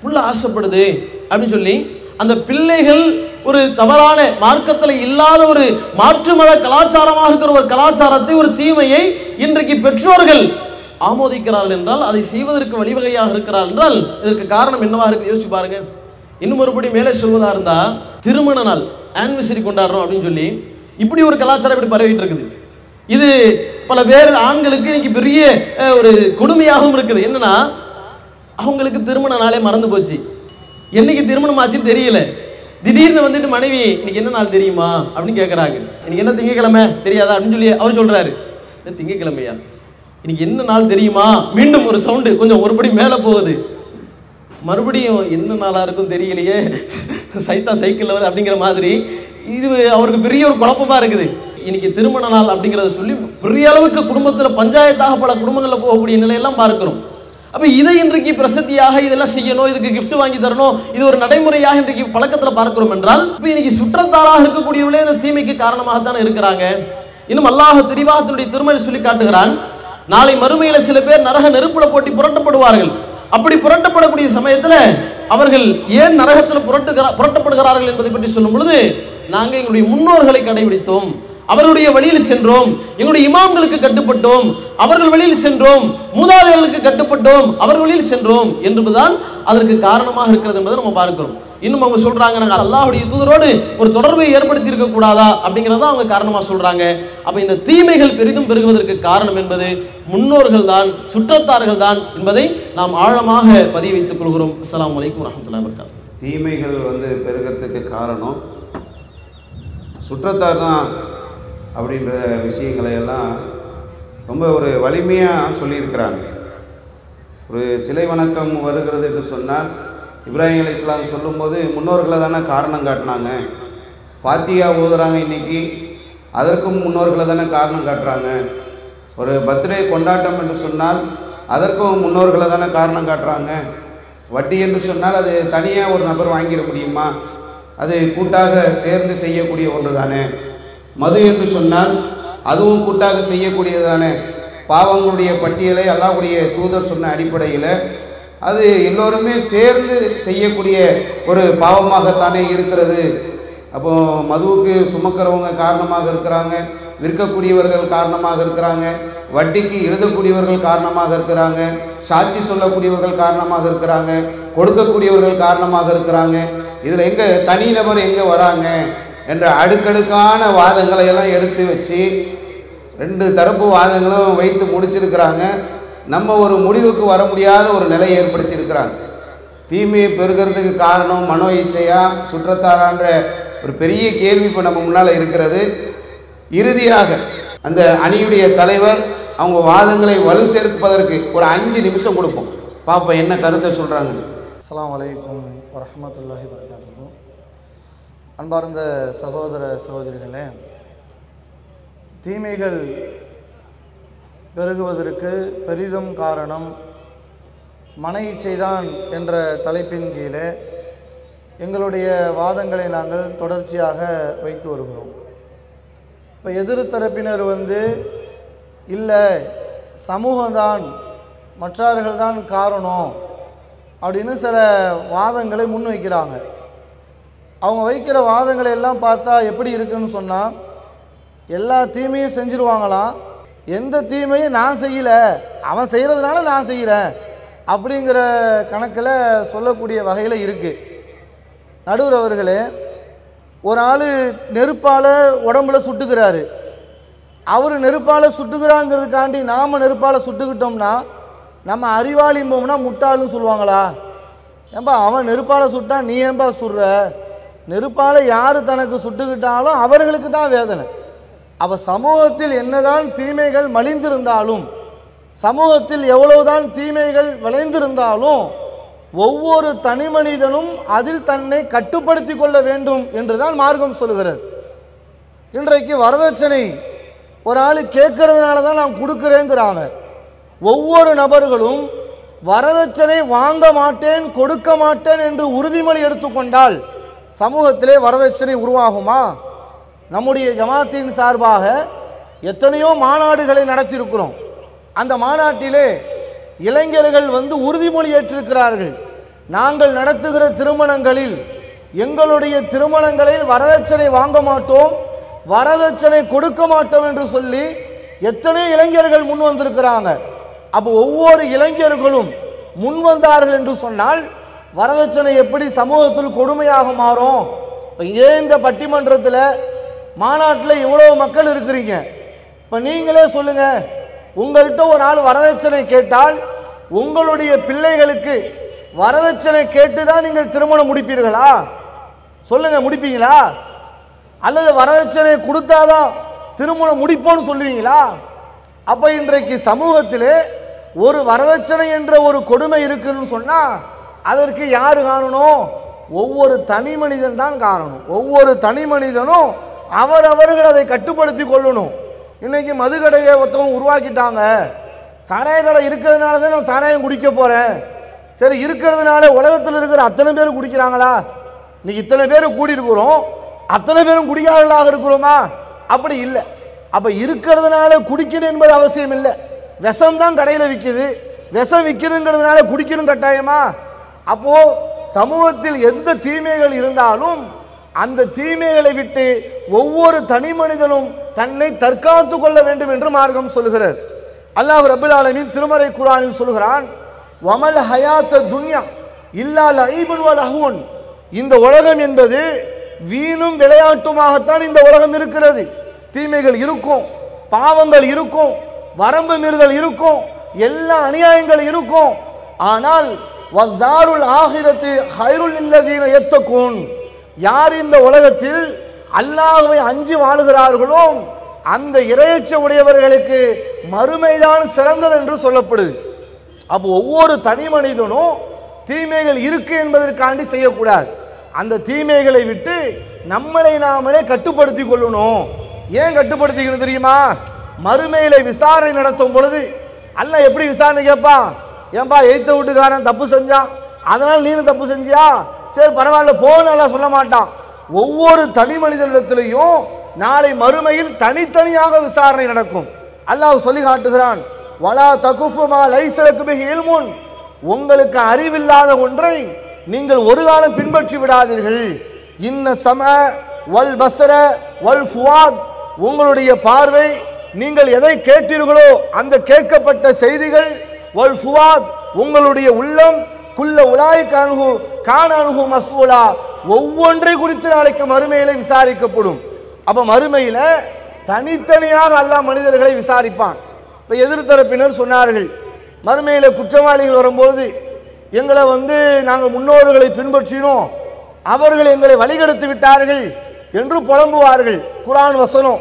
புள்ள ஆசைப்படுது அப்படின்னு சொல்லி அந்த பிள்ளைகள் ஒரு தவறான மார்க்கத்தில் இல்லாத ஒரு மாற்று மத கலாச்சாரமாக இருக்கிற ஒரு கலாச்சாரத்தை, ஒரு தீமையை இன்றைக்கு பெற்றோர்கள் ஆமோதிக்கிறார்கள் என்றால், அதை செய்வதற்கு வழிவகையாக இருக்கிறார் என்றால் இதற்கு காரணம் என்னவா இருக்கு யோசிச்சு பாருங்க. இன்னும் ஒருபடி மேலே சொல்வதா இருந்தா, திருமண நாள் ஆனிவர்சரி கொண்டாடுறோம் அப்படின்னு சொல்லி இப்படி ஒரு கலாச்சாரம் இப்படி பரவிட்டு இருக்குது. இது பல பேர் ஆண்களுக்கு இன்னைக்கு பெரிய ஒரு கொடுமையாகவும் இருக்குது. என்னன்னா, அவங்களுக்கு திருமண நாளே மறந்து போச்சு, என்னைக்கு திருமணம் ஆச்சுன்னு தெரியல. திடீர்னு வந்துட்டு மனைவி இன்னைக்கு என்ன நாள் தெரியுமா அப்படின்னு கேட்குறாங்க. இன்னைக்கு என்ன திங்கக்கிழமை தெரியாதா அப்படின்னு சொல்லி அவர் சொல்றாரு, திங்கக்கிழமையா, இன்னைக்கு என்ன நாள் தெரியுமா? மீண்டும் ஒரு சவுண்டு கொஞ்சம் ஒருபடி மேலே போகுது, மறுபடியும் என்ன நாளா இருக்கும் தெரியலையே, சைத்தா சைக்கிள் வருது அப்படிங்கிற மாதிரி இது அவருக்கு பெரிய ஒரு குழப்பமா இருக்குது. இன்னைக்கு திருமண நாள் அப்படிங்கிறத சொல்லி பெரிய அளவுக்கு குடும்பத்தில் பஞ்சாயத்தாக பல குடும்பங்களில் போகக்கூடிய நிலையெல்லாம் பார்க்கிறோம். அப்போ இதை இன்றைக்கு பிரசித்தியாக இதெல்லாம் செய்யணும், இதுக்கு கிஃப்ட் வாங்கி தரணும், இது ஒரு நடைமுறையாக இன்றைக்கு பழக்கத்தில் பார்க்கிறோம் என்றால், இப்போ இன்னைக்கு சுற்றத்தாராக இருக்கக்கூடியவர்களே இந்த தீமைக்கு காரணமாகத்தானே இருக்கிறாங்க. இன்னும் அல்லாஹ் தெளிவாக தன்னுடைய திருமறை சொல்லி காட்டுகிறான், நாளை மறுமையில சில பேர் நரக நெருப்புல போட்டி புரட்டப்படுவார்கள். அப்படி புரட்டப்படக்கூடிய சமயத்தில் அவர்கள் ஏன் நரகத்தில் புரட்டப்படுகிறார்கள் என்பதை பற்றி சொல்லும் பொழுது, நாங்கள் எங்களுடைய முன்னோர்களை கடைபிடித்தோம், அவர்களுடைய வழியில் சென்றோம், எங்களுடைய இமாம்களுக்கு கட்டுப்பட்டோம், அவர்கள் வழியில் சென்றோம், மூதாதையர்களுக்கு கட்டுப்பட்டோம், அவர்கள் வழியில் சென்றோம் என்பதுதான் அதற்கு காரணமாக இருக்கிறது என்பதை நம்ம பார்க்கிறோம். இன்னும் அவங்க சொல்றாங்க, நாங்கள் அல்லாஹ்வுடைய தூதரோடு ஒரு தொடர்பை ஏற்படுத்தி இருக்க கூடாதா அப்படிங்கிறத அவங்க காரணமா சொல்றாங்க. அப்ப இந்த தீமைகள் பெரிதும் பெருகுவதற்கு காரணம் என்பது முன்னோர்கள் தான், சுற்றத்தார்கள் தான் என்பதை நாம் ஆழமாக பதிய வைத்துக் கொள்கிறோம். அஸ்ஸலாமு அலைக்கும் வரஹ்மத்துல்லாஹி வபரகாத்துஹு. தீமைகள் பெருகிறதுக்கு காரணம் சுற்றத்தார் தான் அப்படின்ற விஷயங்களை எல்லாம் ரொம்ப ஒரு வலிமையாக சொல்லியிருக்கிறாங்க. ஒரு சிலை வணக்கம் வருகிறது என்று சொன்னால், இப்ராஹிம் அலைஹிஸ்ஸலாம் சொல்லும்போது முன்னோர்களை தானே காரணம் காட்டினாங்க. ஃபாத்திஹா ஓதுறாங்க இன்னைக்கு, அதற்கும் முன்னோர்களை தானே காரணம் காட்டுறாங்க. ஒரு பர்த்டே கொண்டாட்டம் என்று சொன்னால் அதற்கும் முன்னோர்களை தானே காரணம் காட்டுறாங்க. வட்டி என்று சொன்னால் அது தனியாக ஒரு நபர் வாங்கிட முடியுமா? அது கூட்டாக சேர்ந்து செய்யக்கூடிய ஒன்று தானே. மது என்று சொன்னால் அதுவும் கூட்டாக செய்யக்கூடியது தானே. பாவங்களுடைய பட்டியலை அல்லாஹ்வுடைய தூதர் சொன்ன அடிப்படையில் அது எல்லோருமே சேர்ந்து செய்யக்கூடிய ஒரு பாவமாகத்தானே இருக்கிறது. அப்போது மதுவுக்கு சுமக்கிறவங்க காரணமாக இருக்கிறாங்க, விற்கக்கூடியவர்கள் காரணமாக இருக்கிறாங்க, வட்டிக்கு எழுதக்கூடியவர்கள் காரணமாக இருக்கிறாங்க, சாட்சி சொல்லக்கூடியவர்கள் காரணமாக இருக்கிறாங்க, கொடுக்கக்கூடியவர்கள் காரணமாக இருக்கிறாங்க. இதில் எங்கே தனிநபர் எங்கே வராங்க என்ற அடுக்கடுக்கான வாதங்களை எல்லாம் எடுத்து வச்சு 2 தரப்பு வாதங்களும் வைத்து முடிச்சிருக்கிறாங்க. நம்ம ஒரு முடிவுக்கு வர முடியாத ஒரு நிலையை ஏற்படுத்தியிருக்கிறாங்க. தீமையை பெருகிறதுக்கு காரணம் மனோ இச்சையா சுற்றத்தாரான்ற ஒரு பெரிய கேள்வி இப்போ நம்ம முன்னால் இருக்கிறது. இறுதியாக அந்த அணியுடைய தலைவர் அவங்க வாதங்களை வலு சேர்ப்பதற்கு ஒரு 5 நிமிஷம் கொடுப்போம். பாப்போம் என்ன கருத்தை சொல்றாங்க. அஸ்ஸலாமு அலைக்கும் வரஹ்மத்துல்லாஹி வபரகாத்துஹு. அன்பார்ந்த சகோதர சகோதரிகளே, தீமைகள் பெருகுவதற்கு பெரிதும் காரணம் மன இச்சைதான் என்ற தலைப்பின் கீழே எங்களுடைய வாதங்களை நாங்கள் தொடர்ச்சியாக வைத்து வருகிறோம். இப்போ எதிர்த்தரப்பினர் இல்லை சமூகம்தான் மற்றவர்கள் தான் காரணம் அப்படின்னு சில வாதங்களை முன்வைக்கிறாங்க. அவங்க வைக்கிற வாதங்களை எல்லாம் பார்த்தா எப்படி இருக்குன்னு சொன்னால், எல்லா தீமையும் செஞ்சிருவாங்களாம், எந்த தீமையும் நான் செய்யலை, அவன் செய்கிறதுனால நான் செய்கிறேன் அப்படிங்கிற கணக்கில் சொல்லக்கூடிய வகையில் இருக்குது. நடுவர் அவர்களே, ஒரு ஆள் நெருப்பால் உடம்புல சுட்டுக்கிறாரு. அவர் நெருப்பால் சுட்டுக்கிறாங்கிறதுக்காண்டி நாம் நெருப்பால் சுட்டுக்கிட்டோம்னா நம்ம அறிவாளிம்போம்னா முட்டாள்னு சொல்லுவாங்களா? ஏன்பா அவன் நெருப்பால் சுட்டான், நீ ஏன்பா சுடுற? நெருப்பால் யார் தனக்கு சுட்டுக்கிட்டாலும் அவர்களுக்கு தான் வேதனை. அப்போ சமூகத்தில் என்னதான் தீமைகள் மலிந்திருந்தாலும், சமூகத்தில் எவ்வளவுதான் தீமைகள் விளைந்திருந்தாலும் ஒவ்வொரு தனி மனிதனும் அதில் தன்னை கட்டுப்படுத்தி கொள்ள வேண்டும் என்றுதான் மார்க்கம் சொல்லுகிறது. இன்றைக்கு வரதட்சணை ஒரு ஆள் கேட்கறதுனால தான் நான் கொடுக்குறேங்கிறாங்க. ஒவ்வொரு நபர்களும் வரதட்சணை வாங்க மாட்டேன் கொடுக்க மாட்டேன் என்று உறுதிமொழி எடுத்துக்கொண்டால் சமூகத்திலே வரதட்சணை உருவாகுமா? நம்முடைய ஜமாத்தின் சார்பாக எத்தனையோ மாநாடுகளை நடத்தியிருக்கிறோம். அந்த மாநாட்டிலே இளைஞர்கள் உறுதிமொழி ஏற்றிருக்கிறார்கள். நாங்கள் நடத்துகிற திருமணங்களில் எங்களுடைய திருமணங்களில் வரதட்சணை வாங்க மாட்டோம், வரதட்சணை கொடுக்க மாட்டோம் என்று சொல்லி எத்தனையோ இளைஞர்கள் முன் வந்திருக்கிறாங்க. அப்போ ஒவ்வொரு இளைஞர்களும் முன் வந்தார்கள் என்று சொன்னால் வரதட்சணை எப்படி சமூகத்தில் கொடுமையாக மாறும்? ஏன் இந்த பட்டிமன்றத்தில் மாநாட்டில் இவ்வளோ மக்கள் இருக்கிறீங்க, இப்போ நீங்களே சொல்லுங்க, உங்கள்கிட்ட ஒரு ஆள் வரதட்சணை கேட்டால் உங்களுடைய பிள்ளைகளுக்கு வரதட்சணை கேட்டு தான் நீங்கள் திருமணம் முடிப்பீர்களா? சொல்லுங்க, முடிப்பீங்களா? அல்லது வரதட்சணை கொடுத்தாதான் திருமணம் முடிப்போன்னு சொல்லுவீங்களா? அப்போ இன்றைக்கு சமூகத்திலே ஒரு வரதட்சணை என்ற ஒரு கொடுமை இருக்குன்னு சொன்னால் அதற்கு யார் காரணம்? ஒவ்வொரு தனி மனிதன் தான் காரணம். ஒவ்வொரு தனி மனிதனும் அவரவர்கள் அதை கட்டுப்படுத்தி கொள்ளணும். இன்னைக்கு மதுக்கடையை ஒருத்தவங்க உருவாக்கிட்டாங்க. சாராய கடை இருக்கிறதுனால தான் நான் சாராயம் குடிக்க போகிறேன். சரி, இருக்கிறதுனால உலகத்தில் இருக்கிற அத்தனை பேரும் குடிக்கிறாங்களா? இன்னைக்கு இத்தனை பேர் கூடியிருக்கிறோம், அத்தனை பேரும் குடிக்காரர்களாக இருக்கிறோமா? அப்படி இல்லை. அப்போ இருக்கிறதுனால குடிக்கணும் என்பது அவசியம் இல்லை. விஷம் தான் கடையில் விற்கிது, விஷம் விற்கிறதுங்கிறதுனால குடிக்கணும் கட்டாயமா? அப்போது சமூகத்தில் எந்த தீமைகள் இருந்தாலும் அந்த தீமைகளை விட்டு ஒவ்வொரு தனி மனிதனும் தன்னை தற்காத்து கொள்ள வேண்டும் என்று மார்க்கம் சொல்கிறது. அல்லாஹ் ரப்பல் ஆலமீன் திருமறை குர்ஆனில் சொல்கிறான், வமல் ஹயாத்த துன்யா இல்லா லஐபுன் வ லஹ்வுன். இந்த உலகம் என்பது வீணும் விளையாட்டுமாகத்தான் இந்த உலகம் இருக்கிறது. தீமைகள் இருக்கும், பாவங்கள் இருக்கும், வரம்பு மீறுதல் இருக்கும், எல்லா அநியாயங்கள் இருக்கும். ஆனால் வஸ்தாருல் ஆகிரத்து ஹைருல் லில்லதீன யத்தகூன். யார் இந்த உலகத்தில் அல்லாஹ்வை அஞ்சி வாழுகிறார்களோ அந்த இறையச்ச உடையவர்களுக்கு மறுமைதான் சிறந்தது என்று சொல்லப்படுது. அப்போ ஒவ்வொரு தனி மனிதனும் தீமைகள் இருக்கு என்பதற்காண்டி செய்யக்கூடாது. அந்த தீமைகளை விட்டு நம்மளை நாமளே கட்டுப்படுத்தி கொள்ளணும். ஏன் கட்டுப்படுத்திக்கணும் தெரியுமா? மறுமையில விசாரணை நடத்தும் பொழுது அல்லாஹ் எப்படி விசாரணை கேட்பான்? ஏன்பா எய்த்த வீட்டுக்காரன் தப்பு செஞ்சான், அதனால் நீனும் தப்பு செஞ்சியா, சரி பரவாயில்ல போன்னு எல்லாம் சொல்ல மாட்டான். ஒவ்வொரு தனி மனிதனிடத்திலையும் நாளை மறுமையில் தனித்தனியாக விசாரணை நடக்கும். அல்லாஹ் சொல்லி காட்டுகிறான், வலா தகுஃபுமா லைஸ லக பிஹி இல்முன். உங்களுக்கு அறிவில்லாத ஒன்றை நீங்கள் ஒரு காலம் பின்பற்றி விடாதீர்கள். இன்ன சம வல் பஸர வல் ஃபுவாத். உங்களுடைய பார்வை, நீங்கள் எதை கேட்டீர்களோ அந்த கேட்கப்பட்ட செய்திகள், வல் ஃபுவாத் உங்களுடைய உள்ளம், குல்ல உலாய் கான்ஹு கானஹு மஸ்ஊலா. ஒவ்வொன்றை குறித்து நாளைக்கு மறுமையில விசாரிக்கப்படும். அப்ப மறுமையில தனித்தனியாக அல்லாஹ் மனிதர்களை விசாரிப்பான். இப்ப எதிர்த்தரப்பினர் சொன்னார்கள், மறுமையில குற்றவாளிகள் வரும்போது எங்களை நாங்கள் முன்னோர்களை பின்பற்றினோம், அவர்கள் எங்களை வழிகெடுத்து விட்டார்கள் என்று புலம்புவார்கள். குர்ஆன் வசனம்,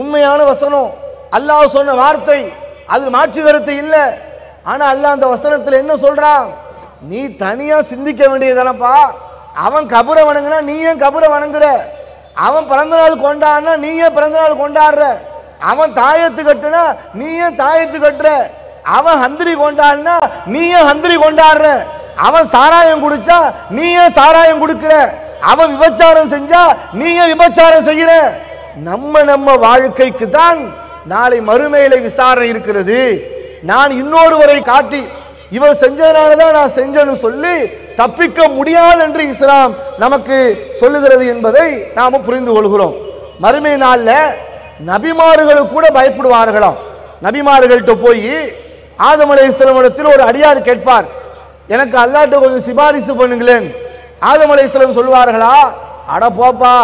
உண்மையான வசனம், அல்லாஹ் சொன்ன வார்த்தை, அது மாற்று கருத்து இல்லை. ஆனா அல்லாஹ் அந்த வசனத்தில் என்ன சொல்றான்? நீ தனியா சிந்திக்க வேண்டியதானப்பா. அவன் கபரை வணங்குனா நீ ஏன் கபரை வணங்குற? அவன் பிறந்த நாள் கொண்டாடுனா நீ ஏன் பிறந்த நாள் கொண்டாடுற? அவன் தாயத்து கட்டுனா நீ ஏன் தாயத்து கட்டுற? அவன் ஹந்திரி கொண்டாடுனா நீ ஏன் ஹந்திரி கொண்டாடுற? அவன் சாராயம் குடிச்சா நீ ஏன் சாராயம் குடுக்கிற? அவன் விபச்சாரம் செஞ்சா நீ ஏன் விபச்சாரம் செய்கிற? நம்ம வாழ்க்கைக்கு தான் நாளை மறுமையில விசாரணை இருக்கிறது. நான் இன்னொருவரை காட்டி இவர் செஞ்சதுனால தான் நான் செஞ்சேன்னு சொல்லி தப்பிக்க முடியாது என்று இஸ்லாம் நமக்கு சொல்லுகிறது என்பதை நாம புரிந்து கொள்கிறோம். மறுமை நாள்ல நபிமார்களுக்கு கூட பயப்படுவார்களாம். நபிமார்கள்ட்ட போய் ஆதம் அலைஹிஸ்ஸலாம் இடத்தில் ஒரு அடியார் கேட்பார், எனக்கு அல்லாஹ்ட்ட கொஞ்சம் சிபாரிசு பண்ணுங்களேன். ஆதம் அலைஹிஸ்ஸலாம் சொல்வார்களா, அட போப்பா,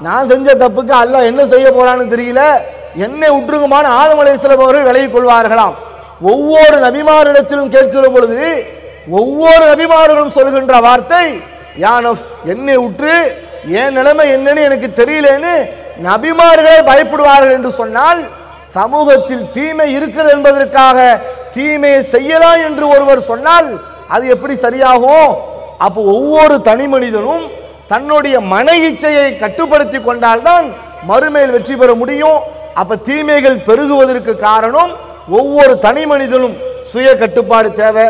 நான் செஞ்ச தப்புக்கு அல்லாஹ் என்ன செய்ய போறான்னு தெரியல, என்னை விட்டுருங்கமான ஆதம் அலைஹிஸ்ஸலாம் அவர்கள் விலகிக் கொள்வார்களாம். ஒவ்வொரு நபிமாரிடத்திலும் கேட்கிற பொழுது ஒவ்வொரு நபிமார்களும் சொல்கின்ற வார்த்தை, யா நஃப்ஸ், என்னை விட்டு என் நிலைமை என்னன்னு எனக்கு தெரியலன்னு நபிமார்களே பயப்படுவார்கள் என்று சொன்னால், சமூகத்தில் தீமை இருக்கிறது என்பதற்காக தீமையை செய்யலாம் என்று ஒருவர் சொன்னால் அது எப்படி சரியாகும்? அப்போ ஒவ்வொரு தனி மனிதனும் தன்னுடைய மன இச்சையை கட்டுப்படுத்தி கொண்டால்தான் மறுமையில் வெற்றி பெற முடியும். அப்ப தீமைகள் பெருகுவதற்கு காரணம் ஒவ்வொரு தனி மனிதனும் சுய கட்டுப்பாடு தேவை.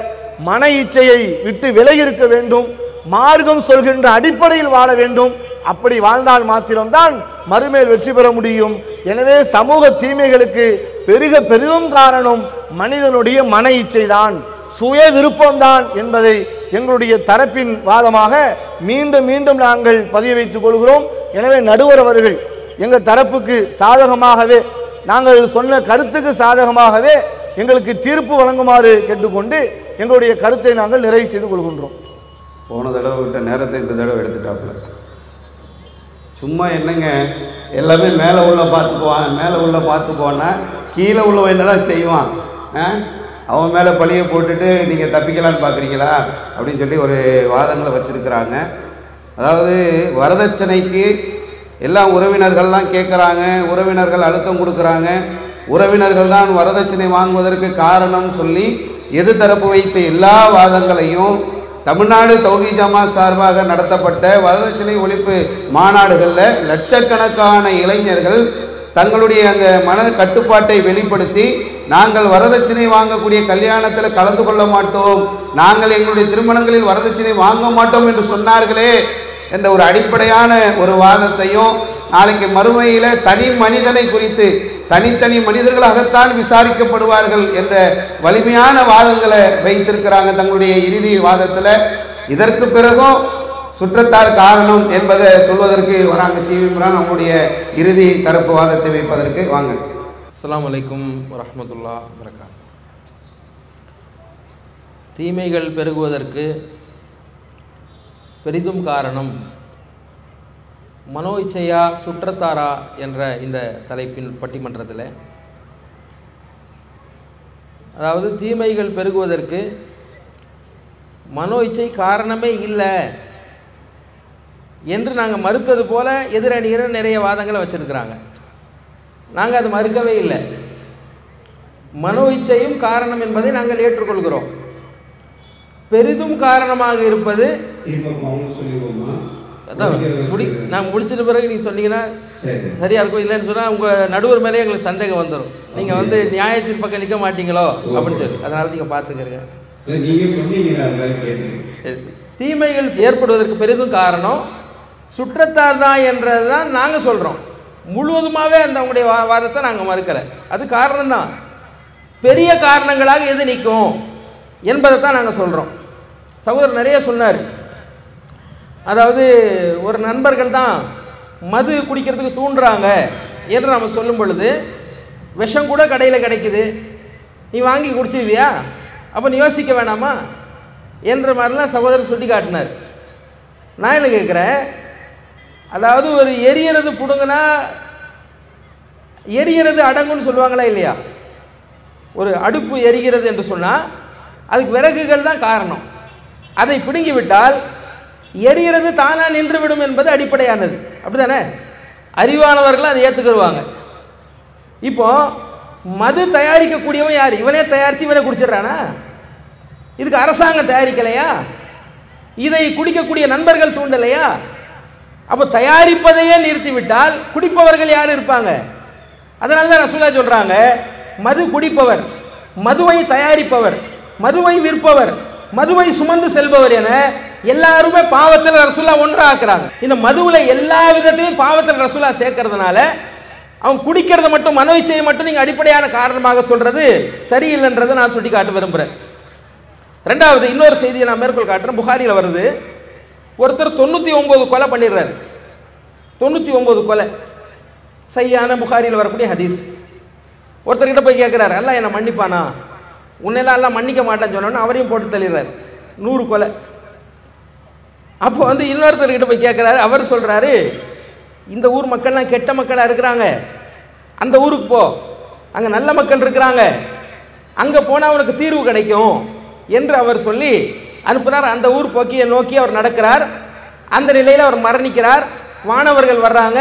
மன இச்சையை விட்டு விலகி இருக்க வேண்டும். மார்க்கம் சொல்கின்ற அடிப்படையில் வாழ வேண்டும். அப்படி வாழ்ந்தால் மாத்திரம்தான் மறுமையில் வெற்றி பெற முடியும். எனவே சமூக தீமைகளுக்கு பெரிதும் காரணம் மனிதனுடைய மன இச்சை தான், சுய விருப்பம்தான் என்பதை எங்களுடைய தரப்பின் வாதமாக மீண்டும் மீண்டும் நாங்கள் பதிய வைத்துக் கொள்கிறோம். எனவே நடுவர் அவர்கள் எங்க தரப்புக்கு சாதகமாகவே, நாங்கள் சொன்ன கருத்துக்கு சாதகமாகவே எங்களுக்கு தீர்ப்பு வழங்குமாறு கேட்டுக்கொண்டு எங்களுடைய கருத்தை நாங்கள் நிறைவு செய்து கொள்கின்றோம். போன தடவை விட்ட நேரத்தை இந்த தடவை எடுத்துட்டாப்புல. சும்மா என்னங்க எல்லாமே மேலே உள்ள பார்த்துக்குவான், மேலே உள்ள பார்த்துக்குவான்னா கீழே உள்ளவன் என்ன தான் செய்வான்? அவன் மேலே பழியை போட்டுட்டு நீங்கள் தப்பிக்கலான்னு பார்க்குறீங்களா அப்படின்னு சொல்லி ஒரு வாதங்களை வச்சுருக்கிறாங்க. அதாவது வரதட்சணைக்கு எல்லாம் உறவினர்கள்லாம் கேட்குறாங்க, உறவினர்கள் அழுத்தம் கொடுக்குறாங்க, உறவினர்கள் தான் வரதட்சணை வாங்குவதற்கு காரணம் சொல்லி எது தரப்பு வைத்த எல்லா வாதங்களையும் தமிழ்நாடு தௌஹீத் ஜமாத் சார்பாக நடத்தப்பட்ட வரதட்சணை ஒழிப்பு மாநாடுகளில் லட்சக்கணக்கான இளைஞர்கள் தங்களுடைய அந்த மன கட்டுப்பாட்டை வெளிப்படுத்தி, நாங்கள் வரதட்சணை வாங்கக்கூடிய கல்யாணத்தில் கலந்து கொள்ள மாட்டோம், நாங்கள் எங்களுடைய திருமணங்களில் வரதட்சணை வாங்க மாட்டோம் என்று சொன்னார்களே என்ற ஒரு அடிப்படையான ஒரு வாதத்தையும், நாளைக்கு மறுமையில் தனி மனிதனை குறித்து தனித்தனி மனிதர்களாகத்தான் விசாரிக்கப்படுவார்கள் என்ற வலிமையான வாதங்களை வைத்திருக்கிறாங்க தங்களுடைய இறுதி வாதத்தில். இதற்கு பிறகும் சுற்றத்தார் காரணம் என்பதை சொல்வதற்கு வராங்க சீவிம்ரான் நம்முடைய இறுதி தரப்பு வாதத்தை வைப்பதற்கு. வாங்க. அஸ்ஸலாமு அலைக்கும் வரஹ்மத்துல்லாஹி வபரகாத்துஹு. தீமைகள் பெருகுவதற்கு பெரிதும் காரணம் மனோ இச்சையா சுற்றத்தாரா என்ற இந்த தலைப்பின் பட்டிமன்றத்தில், அதாவது தீமைகள் பெருகுவதற்கு மனோ இச்சை காரணமே இல்லை என்று நாங்கள் மறுத்தது போல எதிரணியர் நிறைய வாதங்களை வச்சுருக்கிறாங்க. நாங்கள் அது மறுக்கவே இல்லை. மனோ இச்சையும் காரணம் என்பதை நாங்கள் ஏற்றுக்கொள்கிறோம். பெரிதும் காரணமாக இருப்பது அதான் நான் முடிச்சிட்ட பிறகு நீங்கள் சொன்னீங்கன்னா சரியா இருக்கும். இல்லைன்னு சொன்னால் உங்கள் நடுவர் மேலே எங்களுக்கு சந்தேகம் வந்துடும், நீங்கள் வந்து நியாயத்தின் பக்கம் நிற்க மாட்டீங்களோ அப்படின்னு சொல்லி. அதனால் நீங்கள் பார்த்துக்கிறீங்க. சரி, தீமைகள் ஏற்படுவதற்கு பெரிதும் காரணம் சுற்றத்தார் தான் என்றது தான் நாங்கள் சொல்கிறோம். முழுவதுமாகவே அந்த அவங்களுடைய வாதத்தை நாங்கள் மறுக்கலை. அது காரணம்தான், பெரிய காரணங்களாக எது நிற்கும் என்பதை தான் நாங்கள் சொல்கிறோம். சகோதரர் நிறைய சொன்னார். அதாவது ஒரு நண்பர்கள் தான் மது குடிக்கிறதுக்கு தூண்டுறாங்க என்று நம்ம சொல்லும் பொழுது, விஷம் கூட கடையில் கிடைக்குது, நீ வாங்கி குடிச்சிருவியா, அப்போ நீ யோசிக்க வேணாமா என்ற மாதிரிலாம் சகோதரர் சுட்டி காட்டினார். நான் என்ன கேட்குறேன், அதாவது ஒரு எரியறது பிடுங்கினா எரியறது அடங்குன்னு சொல்லுவாங்களா இல்லையா? ஒரு அடுப்பு எரிகிறது என்று சொன்னால் அதுக்கு விறகுகள் தான் காரணம். அதை பிடுங்கி விட்டால் எரிகிறது தானாக நின்றுவிடும் என்பது அடிப்படையானது. அப்படி தானே? அறிவானவர்கள் அதை ஏற்றுக்கிடுவாங்க. இப்போ மது தயாரிக்கக்கூடியவன் யார்? இவனே தயாரித்து இவனே குடிச்சிடறானா? இதுக்கு அரசாங்கம் தயாரிக்கலையா? இதை குடிக்கக்கூடிய நண்பர்கள் தூண்டலையா? அப்போ தயாரிப்பதையே நிறுத்திவிட்டால் குடிப்பவர்கள் யார் இருப்பாங்க? அதனால தான் ரசூலுல்லாஹ் சொல்றாங்க, மது குடிப்பவர், மதுவை தயாரிப்பவர், மதுவை விற்பவர், மதுவை சுமந்து செல்பவர் என எல்லாருமே பாவத்தில் ரசூலுல்லாஹ் ஒன்றாக்குறாங்க. இந்த மதுவில் எல்லா விதத்திலையும் பாவத்தில் ரசூலுல்லாஹ் சேர்க்கறதுனால அவன் குடிக்கிறத மட்டும் மன இச்சையை மட்டும் நீங்கள் அடிப்படையான காரணமாக சொல்றது சரியில்லைன்றதை நான் சுட்டி காட்ட விரும்புகிறேன். ரெண்டாவது இன்னொரு செய்தியை நான் மேற்கோள் காட்டுறேன். புகாரியில் வருது, ஒருத்தர் 99 கொலை பண்ணிடுறாரு. 99 கொலை சையான புகாரியில் வரக்கூடிய ஹதீஸ். ஒருத்தர்கிட்ட போய் கேட்குறாரு, அல்லாஹ் என்னை மன்னிப்பானா? உன்னெல்லாம் எல்லாம் மன்னிக்க மாட்டேன்னு சொன்னோன்னு அவரையும் போட்டு தள்ளிடுறாரு. 100 கொலை. அப்போ இன்னொருத்தர்கிட்ட போய் கேட்குறாரு. அவர் சொல்கிறாரு, இந்த ஊர் மக்கள்லாம் கெட்ட மக்களாக இருக்கிறாங்க, அந்த ஊருக்கு போ, அங்கே நல்ல மக்கள் இருக்கிறாங்க, அங்கே போனால் அவனுக்கு தீர்வு கிடைக்கும் என்று அவர் சொல்லி அனுப்புகிறார். அந்த ஊர் போக்கியை நோக்கி அவர் நடக்கிறார். அந்த நிலையில் அவர் மரணிக்கிறார். வானவர்கள் வர்றாங்க,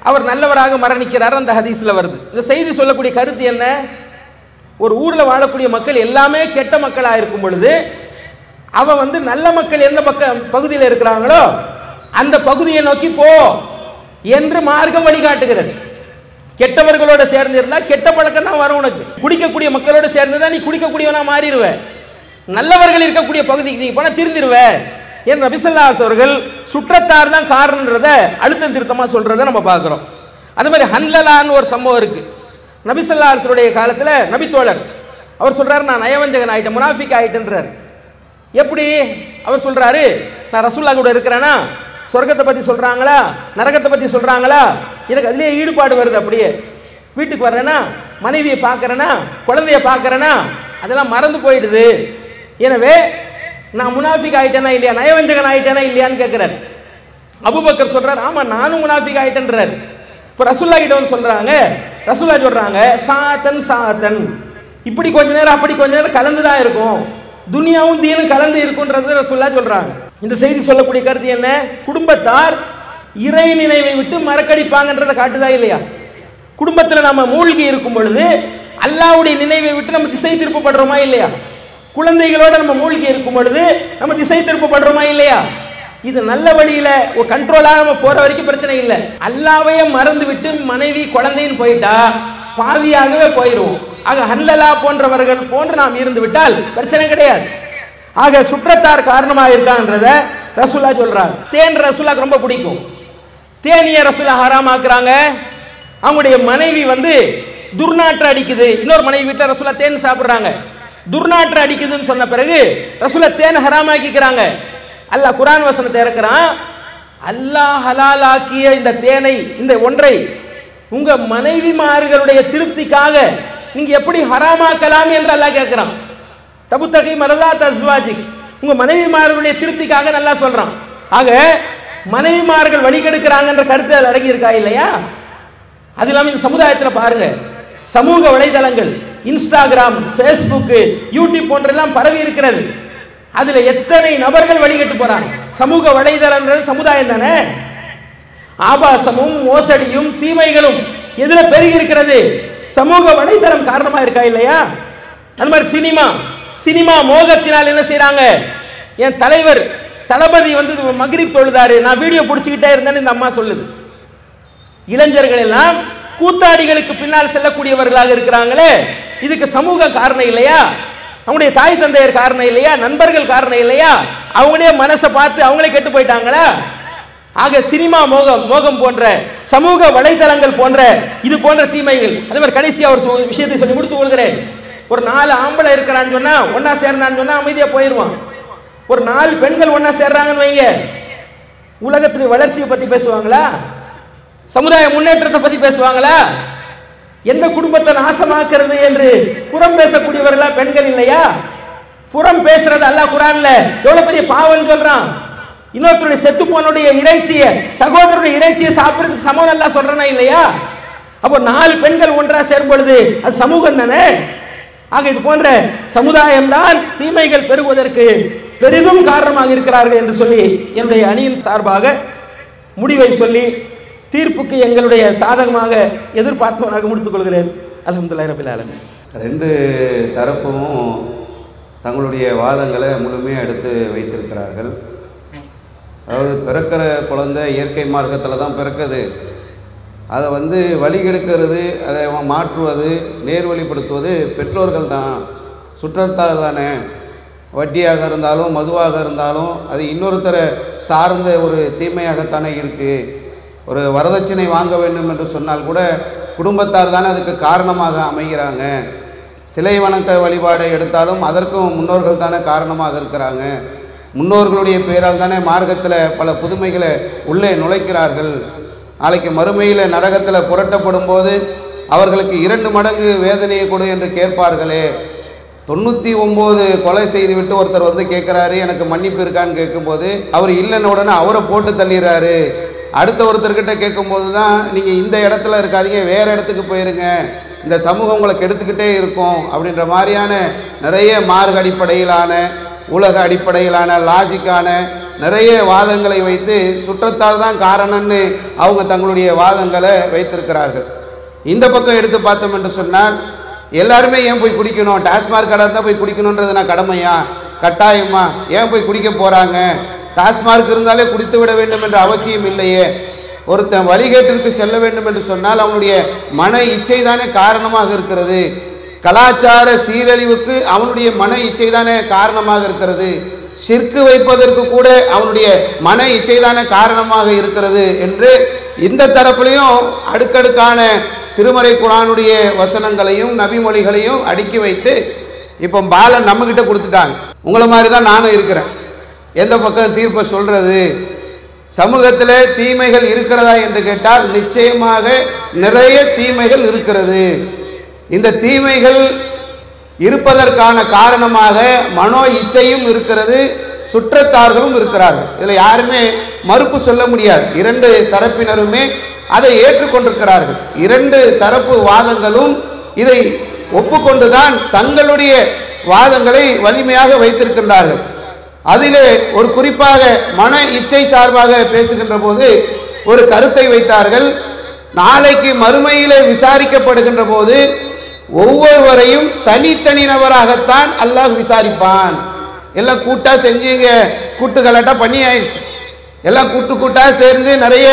அவர் நல்லவராக மரணிக்கிறார். அந்த ஹதீஸில் வருது. இந்த செய்தி சொல்லக்கூடிய கருத்து என்ன? ஒரு ஊரில் வாழக்கூடிய மக்கள் எல்லாமே கெட்ட மக்களாக இருக்கும் பொழுது அவன் நல்ல மக்கள் எந்த பகுதியில் இருக்கிறாங்களோ அந்த பகுதியை நோக்கி போ என்று மார்க்கம் வழிகாட்டுகிறது. கெட்டவர்களோட சேர்ந்து இருந்தா கெட்ட பழக்கம் தான் வரும் உனக்கு. குடிக்கக்கூடிய மக்களோட சேர்ந்துதான் நீ குடிக்கக்கூடியவனா மாறிடுவ. நல்லவர்கள் இருக்கக்கூடிய பகுதிக்கு நீ போனா திருந்திருவ என்று நபி ஸல்லல்லாஹு அலைஹி அவர்கள் சுற்றத்தார் தான் காரணம்ன்றத அழுத்தம் திருத்தமா சொல்றதை நம்ம பார்க்கிறோம். அதே மாதிரி ஹன்லலான்னு ஒரு சம்பவம் இருக்கு. நபி ஸல்லல்லாஹு அலைஹி வஸல்லம் காலத்துல நபித்தோழர் அவர் சொல்றாரு, நான் நயவஞ்சகன் ஆயிட்டேன், முனாஃபிக் ஆயிட்டேன்றார். எப்படி? அவர் சொல்றாரு, நான் ரசூலுல்லாஹ் கூட இருக்கிறேனா, சொர்க்கத்தை பத்தி சொல்றாங்களா, நரகத்தை பத்தி சொல்றாங்களா, எனக்கு அதுலயே ஈடுபாடு வருது. அப்படியே வீட்டுக்கு வர்றேனா, மனைவியை பார்க்கறேனா, குழந்தைய பார்க்கறேனா, அதெல்லாம் மறந்து போயிடுது. எனவே நான் முனாஃபிக் ஆயிட்டேனா இல்லையா, நயவஞ்சகன் ஆயிட்டேனா இல்லையான்னு கேட்கிறார். அபூபக்கர் சொல்றாரு, ஆமா நானும் முனாஃபிக் ஆயிட்டேன்றார். இப்போ ரசூலுல்லாஹ் கிட்ட சொல்றாங்க, ரசூலுல்லாஹ் சொல்றாங்க, சாத்தன் சாத்தன், இப்படி கொஞ்ச நேரம் அப்படி கொஞ்ச நேரம் கலந்துதான் இருக்கும், துனியாவும் தீனும் கலந்து இருக்கும்ன்றது ரசூலுல்லாஹ் சொல்றாங்க. இந்த செய்தி சொல்லக்கூடிய கருத்து என்ன? குடும்பத்தார் இறை நினைவை விட்டு மறக்கடிப்பாங்கன்றதை காட்டுதா இல்லையா? குடும்பத்தில் நம்ம மூழ்கி இருக்கும் பொழுது அல்லாஹ்வுடைய நினைவை விட்டு நம்ம திசை திருப்பப்படுறோமா இல்லையா? குழந்தைகளோட நம்ம மூழ்கி இருக்கும் பொழுது நம்ம திசை திருப்பப்படுறோமா இல்லையா? இது நல்ல வழியில ஒரு கண்ட்ரோலாக நம்ம போற வரைக்கும் பிரச்சனை இல்லை. அல்லாஹ்வையே மறந்து விட்டு மனைவி குழந்தைன்னு போயிட்டா பாவியாகவே போயிடுவோம். ஆக ஹன்லலா போன்றவர்கள் போன்று நாம் இருந்து விட்டால் பிரச்சனை கிடையாது. ஆக சுற்றத்தார் காரணமாக இருக்கான்றத ரசூலுல்லாஹ் சொல்றாங்க. தேன் ரசூலுல்லாஹ்க்கு ரொம்ப பிடிக்கும். தேனிய ரசூலுல்லாஹ் ஹராமாக்குறாங்க. அவங்களுடைய மனைவி துர்நாற்று அடிக்குது. இன்னொரு மனைவி வீட்டில் ரசூலுல்லாஹ் தேன் சாப்பிடுறாங்க. துர்நாற்று அடிக்குதுன்னு சொன்ன பிறகு ரசூலுல்லாஹ் தேன் ஹராமாக்கிக்கிறாங்க. அல்லாஹ் குர்ஆன் வசனத்தை இறக்குறான், அல்லாஹ் ஹலாலாக்கிய இந்த தேனை, இந்த ஒன்றை உங்க மனைவிமார்களுடைய திருப்திக்காக நீங்க எப்படி ஹராமாக்கலாம் என்று அல்லாஹ் கேட்கிறான். தபுத்தகி மரதாத் அஸ்வாஜிக், உங்க மனைவிமார்களுடைய திருப்திக்காக நல்லா சொல்றான். ஆக மனைவிமார்கள் வழிகெடுக்கிறாங்கன்ற கருத்து அது அடங்கி இருக்கா இல்லையா? அது இல்லாமல் இந்த சமுதாயத்தில் பாருங்க, சமூக வலைதளங்கள், இன்ஸ்டாகிராம், ஃபேஸ்புக், யூடியூப் போன்றெல்லாம் பரவி இருக்கிறது. அதுல எத்தனை நபர்கள் வழிகட்டு போறாங்க. சமூக வலைதளங்கள் சமுதாயம் தானே. ஆபாசமும் மோசடியும் தீமைகளும் எதுல பெருகி இருக்கிறது? சமூக வலைதளம் காரணமா இருக்கா இல்லையா? அந்த மாதிரி சினிமா மோகத்தினால் என்ன செய்யறாங்க? என் தலைவர் தளபதி மக்ரிப் தொழுதாரு, நான் வீடியோ பிடிச்சிக்கிட்டே இருந்தேன்னு இந்த அம்மா சொல்லுது. இளைஞர்கள் எல்லாம் கூத்தாடிகளுக்கு பின்னால் செல்லக்கூடியவர்களாக இருக்கிறாங்களே, இதுக்கு சமூக காரணம் இல்லையா? அவங்களுடைய தாய் தந்தையர் காரணம் இல்லையா? நண்பர்கள் காரணம் இல்லையா? அவங்களே மனசை பார்த்து அவங்களே கெட்டு போயிட்டாங்களா? ஆக சினிமா மோகம் போன்ற சமூக வலைதளங்கள் போன்ற இது போன்ற தீமைகள். அதே மாதிரி கடைசியா ஒரு விஷயத்தை சொல்லி முடித்து கொள்கிறேன். ஒரு 4 ஆம்பளை இருக்கிறான்னு சொன்னா, ஒன்னா சேர்றான்னு சொன்னா அமைதியா போயிடுவான். ஒரு 4 பெண்கள் ஒன்னா சேர்றாங்கன்னு வைங்க, உலகத்துடைய வளர்ச்சியை பத்தி பேசுவாங்களா? சமுதாய முன்னேற்றத்தை பத்தி பேசுவாங்களா? எந்த குடும்பத்தை நாசமாக்குறது என்று புறம் பேசக்கூடியவர்களா பெண்கள் இல்லையா? புறம் பேசுறது அல்லாஹ் குர்ஆன்ல எவ்வளவு பெரிய பாவம் சொல்றான். இன்னொருத்தருடைய செத்து போனுடைய இறைச்சியை, சகோதரருடைய இறைச்சியை சாப்பிடுறதுக்கு சமம் அல்லாஹ் சொல்றானா இல்லையா? அப்போ 4 பெண்கள் ஒன்றா சேரும் பொழுது அது சமூகம் தானே. ஆக இது போன்ற சமுதாயம் தான் தீமைகள் பெருகுவதற்கு பெரிதும் காரணமாக இருக்கிறார்கள் என்று சொல்லி என்னுடைய அணியின் சார்பாக முடிவை சொல்லி தீர்ப்புக்கு எங்களுடைய சாதகமாக எதிர்பார்த்தவனாக முடித்துக் கொள்கிறேன். அல்ஹம்துலில்லாஹி ரப்பில் ஆலமீன். ரெண்டு தரப்பும் தங்களுடைய வாதங்களை முழுமையாக எடுத்து வைத்திருக்கிறார்கள். அதாவது பிறக்கிற குழந்தை இயற்கை மார்க்கத்தில் தான் பிறக்குது, அதை வழிகெடுக்கிறது, அதை மாற்றுவது, நேர்வழிப்படுத்துவது பெற்றோர்கள் தான், சுற்றத்தார் தானே. வட்டியாக இருந்தாலும் மதுவாக இருந்தாலும் அது இன்னொருத்தரை சார்ந்த ஒரு தீமையாகத்தானே இருக்குது. ஒரு வரதட்சணை வாங்க வேண்டும் என்று சொன்னால் கூட குடும்பத்தார் தானே அதுக்கு காரணமாக அமைகிறாங்க. சிலை வணக்க வழிபாடை எடுத்தாலும் அதற்கும் முன்னோர்கள் தானே காரணமாக இருக்கிறாங்க. முன்னோர்களுடைய பெயரால் தானே மார்க்கத்தில் பல புதுமைகளை உள்ளே நுழைக்கிறார்கள். நாளைக்கு மறுமையில் நரகத்தில் புரட்டப்படும் போது அவர்களுக்கு 2 மடங்கு வேதனையை கொடு என்று கேட்பார்களே. 99 கொலை செய்துவிட்டு ஒருத்தர் கேட்குறாரு, எனக்கு மன்னிப்பு இருக்கான்னு கேட்கும்போது அவர் இல்லைன்னு உடனே அவரை போட்டு தள்ளிடுறாரு. அடுத்த ஒருத்தர்கிட்ட கேட்கும்போது தான் நீங்கள் இந்த இடத்துல இருக்காதீங்க, வேறு இடத்துக்கு போயிருங்க, இந்த சமூகம் உங்களை கெடுத்துக்கிட்டே இருக்கும் அப்படின்ற மாதிரியான நிறைய மார்க்க அடிப்படையிலான உலக அடிப்படையிலான லாஜிக்கான நிறைய வாதங்களை வைத்து சுற்றத்தால் தான் காரணம்னு அவங்க தங்களுடைய வாதங்களை வைத்திருக்கிறார்கள். இந்த பக்கம் எடுத்து பார்த்தோம் என்று சொன்னால் எல்லாருமே ஏன் போய் குடிக்கணும், டாஸ்மாக் கடை தான் போய் குடிக்கணுன்றது நான் கடமையா கட்டாயமா, ஏன் போய் குடிக்க போகிறாங்க, டாஸ்மாக் இருந்தாலே குடித்து விட வேண்டும் என்ற அவசியம் இல்லையே. ஒருத்தன் வழிகேட்டிற்கு செல்ல வேண்டும் என்று சொன்னால் அவனுடைய மன இச்சை தானே காரணமாக இருக்கிறது. கலாச்சார சீரழிவுக்கு அவனுடைய மன இச்சை தானே காரணமாக இருக்கிறது. ஷிர்க்கு வைப்பதற்கு கூட அவனுடைய மன இச்சை தானே காரணமாக இருக்கிறது என்று இந்த தரப்புலையும் அடுக்கடுக்கான திருமறை குர்ஆனுடைய வசனங்களையும் நபிமொழிகளையும் அடுக்கி வைத்து இப்போ பாலன் நம்மகிட்ட கொடுத்துட்டாங்க. உங்களை மாதிரி தான் நானும் இருக்கிறேன். எந்த பக்கம் தீர்ப்பை சொல்றது? சமூகத்தில் தீமைகள் இருக்கிறதா என்று கேட்டால் நிச்சயமாக நிறைய தீமைகள் இருக்கிறது. இந்த தீமைகள் இருப்பதற்கான காரணமாக மனோ இச்சையும் இருக்கிறது, சுற்றத்தார்களும் இருக்கிறார்கள். இதில் யாருமே மறுப்பு சொல்ல முடியாது. 2 தரப்பினருமே அதை ஏற்றுக்கொண்டிருக்கிறார்கள். 2 தரப்பு வாதங்களும் இதை ஒப்புக்கொண்டுதான் தங்களுடைய வாதங்களை வலிமையாக வைத்திருக்கின்றார்கள். அதிலே ஒரு குறிப்பாக மன இச்சை சார்பாக பேசுகின்ற போது ஒரு கருத்தை வைத்தார்கள். நாளைக்கு மறுமையிலே விசாரிக்கப்படுகின்ற போது ஒவ்வொருவரையும் தனித்தனி நபராகத்தான் அல்லாஹ் விசாரிப்பான். எல்லாம் கூட்டா செஞ்சீங்க, கூட்டுகளாட்டா பண்ணி ஆயிடுச்சு. எல்லாம் கூட்டா சேர்ந்து நிறைய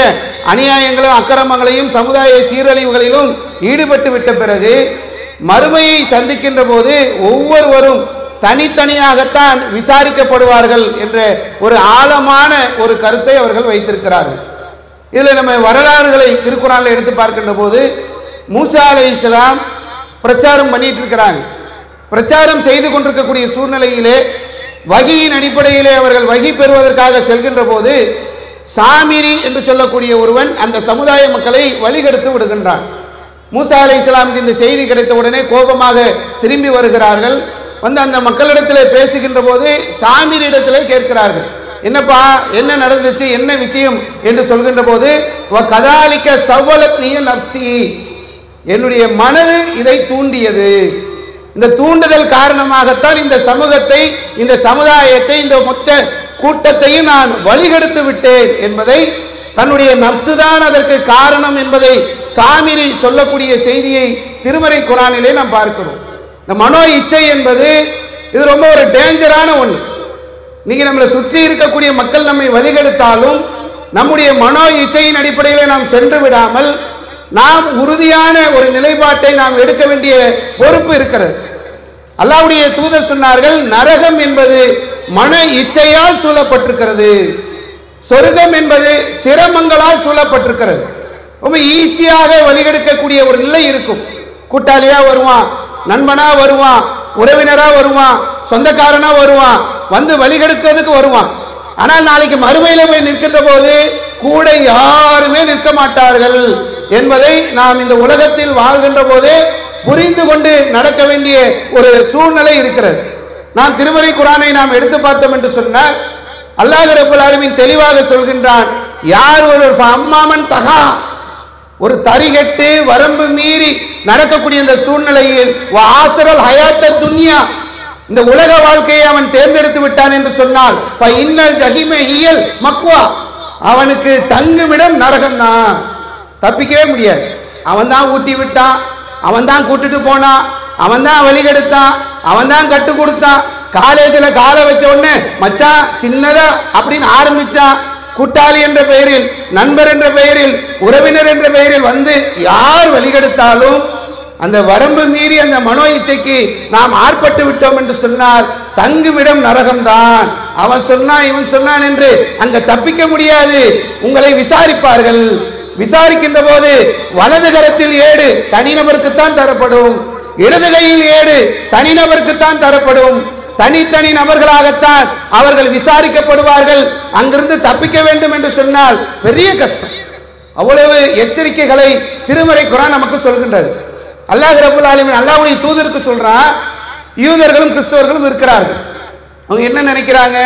அநியாயங்களும் அக்கிரமங்களையும் சமுதாய சீரழிவுகளிலும் ஈடுபட்டு விட்ட பிறகு மறுமையை சந்திக்கின்ற போது ஒவ்வொருவரும் தனித்தனியாகத்தான் விசாரிக்கப்படுவார்கள் என்ற ஒரு ஆழமான ஒரு கருத்தை அவர்கள் வைத்திருக்கிறார்கள். இதில் நம்ம வரலாறுகளை திருக்குர்ஆனில் எடுத்து பார்க்கின்ற போது மூசா அலைஹிஸ்ஸலாம் பிரச்சாரம் பண்ணிட்டு இருக்கிறாங்க. பிரச்சாரம் செய்து கொண்டிருக்கக்கூடிய சூழ்நிலையிலே வகியின் அடிப்படையிலே அவர்கள் வகி பெறுவதற்காக செல்கின்ற போது சாமிரி என்று சொல்லக்கூடிய ஒருவன் அந்த சமுதாய மக்களை வழிகெடுத்து விடுகின்றான். மூசா அலைஹிஸ்ஸலாமுக்கு இந்த செய்தி கிடைத்த உடனே கோபமாக திரும்பி வருகிறார்கள். அந்த மக்களிடத்திலே பேசுகின்ற போது சாமிரி இடத்திலே கேட்கிறார்கள், என்னப்பா என்ன நடந்துச்சு, என்ன விஷயம் என்று சொல்கின்ற போது கதாலிக்க சவ்வலத் நீ நப்சி, என்னுடைய மனது இதை தூண்டியது. இந்த தூண்டுதல் காரணமாகத்தான் இந்த சமூகத்தை, இந்த சமுதாயத்தை, இந்த மொத்த கூட்டத்தையும் நான் வழிகெடுத்து விட்டேன் என்பதை, தன்னுடைய நப்சுதான் அதற்கு காரணம் என்பதை சாமிரி சொல்லக்கூடிய செய்தியை திருமறை குர்ஆனிலே நாம் பார்க்கிறோம். இந்த மனோ இச்சை என்பது இது ரொம்ப ஒரு டேஞ்சரான ஒன்று. இன்னைக்கு நம்மளை சுற்றி இருக்கக்கூடிய மக்கள் நம்மை வழிகெடுத்தாலும் நம்முடைய மனோ இச்சையின் அடிப்படையிலே நாம் சென்று விடாமல் நாம் உறுதியான ஒரு நிலைப்பாட்டை நாம் எடுக்க வேண்டிய பொறுப்பு இருக்கிறது. அல்லாஹ்வுடைய தூதர் சொன்னார்கள், நரகம் என்பது மன இச்சையால் சூழப்பட்டிருக்கிறது, சொர்க்கம் என்பது சிரமங்களால் சூழப்பட்டிருக்கிறது. ரொம்ப ஈஸியாக வழிகெடுக்கக்கூடிய ஒரு நிலை இருக்கும். கூட்டாளியா வருவான், நண்பனா வருவான், உறவினரா வருவான், சொந்தக்காரனா வருவான், வந்து வழிகெடுக்கிறதுக்கு வருவான். ஆனால் நாளைக்கு மறுமையில போய் நிற்கின்ற போது கூட யாருமே நிற்க மாட்டார்கள் என்பதை நாம் இந்த உலகத்தில் வாழ்கின்ற போதே புரிந்து கொண்டு நடக்க வேண்டிய ஒரு சூழ்நிலை இருக்கிறது. நாம் திருமறை குர்ஆனை நாம் எடுத்து பார்த்தோம் என்று சொன்னால் அல்லாஹ் ரப்பல் ஆலமீன் தெளிவாக சொல்கின்றான், யார் ஒரு அம்மாமன் தகா, ஒரு தரிகட்டு வரம்பு மீறி நடக்கக்கூடிய இந்த சூழ்நிலையில் வாசரல் ஹயாத்த துன்யா, இந்த உலக வாழ்க்கையை அவன் தேர்ந்தெடுத்து விட்டான் என்று சொன்னால் இன்னல் ஜஹீம ஹியல் மக்வா, அவனுக்கு தங்குமிடம் நரகம் தான், தப்பிக்கவே முடியாது. அவன் தான் ஊட்டி விட்டான், அவன் தான் கூட்டிட்டு போனான், அவன் தான் வழிகெடுத்தான், அவன் தான் கட்டு கொடுத்தான். காலேஜில் காலை வச்ச உடனே மச்சான் சின்னதா அப்படின்னு ஆரம்பிச்சான். கூட்டாளி என்ற பெயரில், நண்பர் என்ற பெயரில், உறவினர் என்ற பெயரில் வந்து யார் வழிகெடுத்தாலும் அந்த வரம்பு மீறி அந்த மனோ இச்சைக்கு நாம் ஆட்பட்டு விட்டோம் என்று சொன்னால் தங்குமிடம் நரகம்தான். அவன் சொன்னான் இவன் சொன்னான் என்று அங்க தப்பிக்க முடியாது. உங்களை விசாரிப்பார்கள். விசாரிக்கின்ற போது வலது கரத்தில் ஏடு தனிநபருக்குத்தான் தரப்படும், இடது கையில் ஏடு தனிநபருக்குத்தான் தரப்படும். தனித்தனி நபர்களாகத்தான் அவர்கள் விசாரிக்கப்படுவார்கள். அங்கிருந்து தப்பிக்க வேண்டும் என்று சொன்னால் பெரிய கஷ்டம். அவ்வளவு எச்சரிக்கைகளை திருமறை குர்ஆன் நமக்கு சொல்கின்றது. அல்லாஹ் ரப்பல் ஆலமீன் அல்லாஹ்வுடைய தூதருக்கு சொல்றான், யூதர்களும் கிறிஸ்தவர்களும் இருக்கிறார்கள். அவங்க என்ன நினைக்கிறாங்க,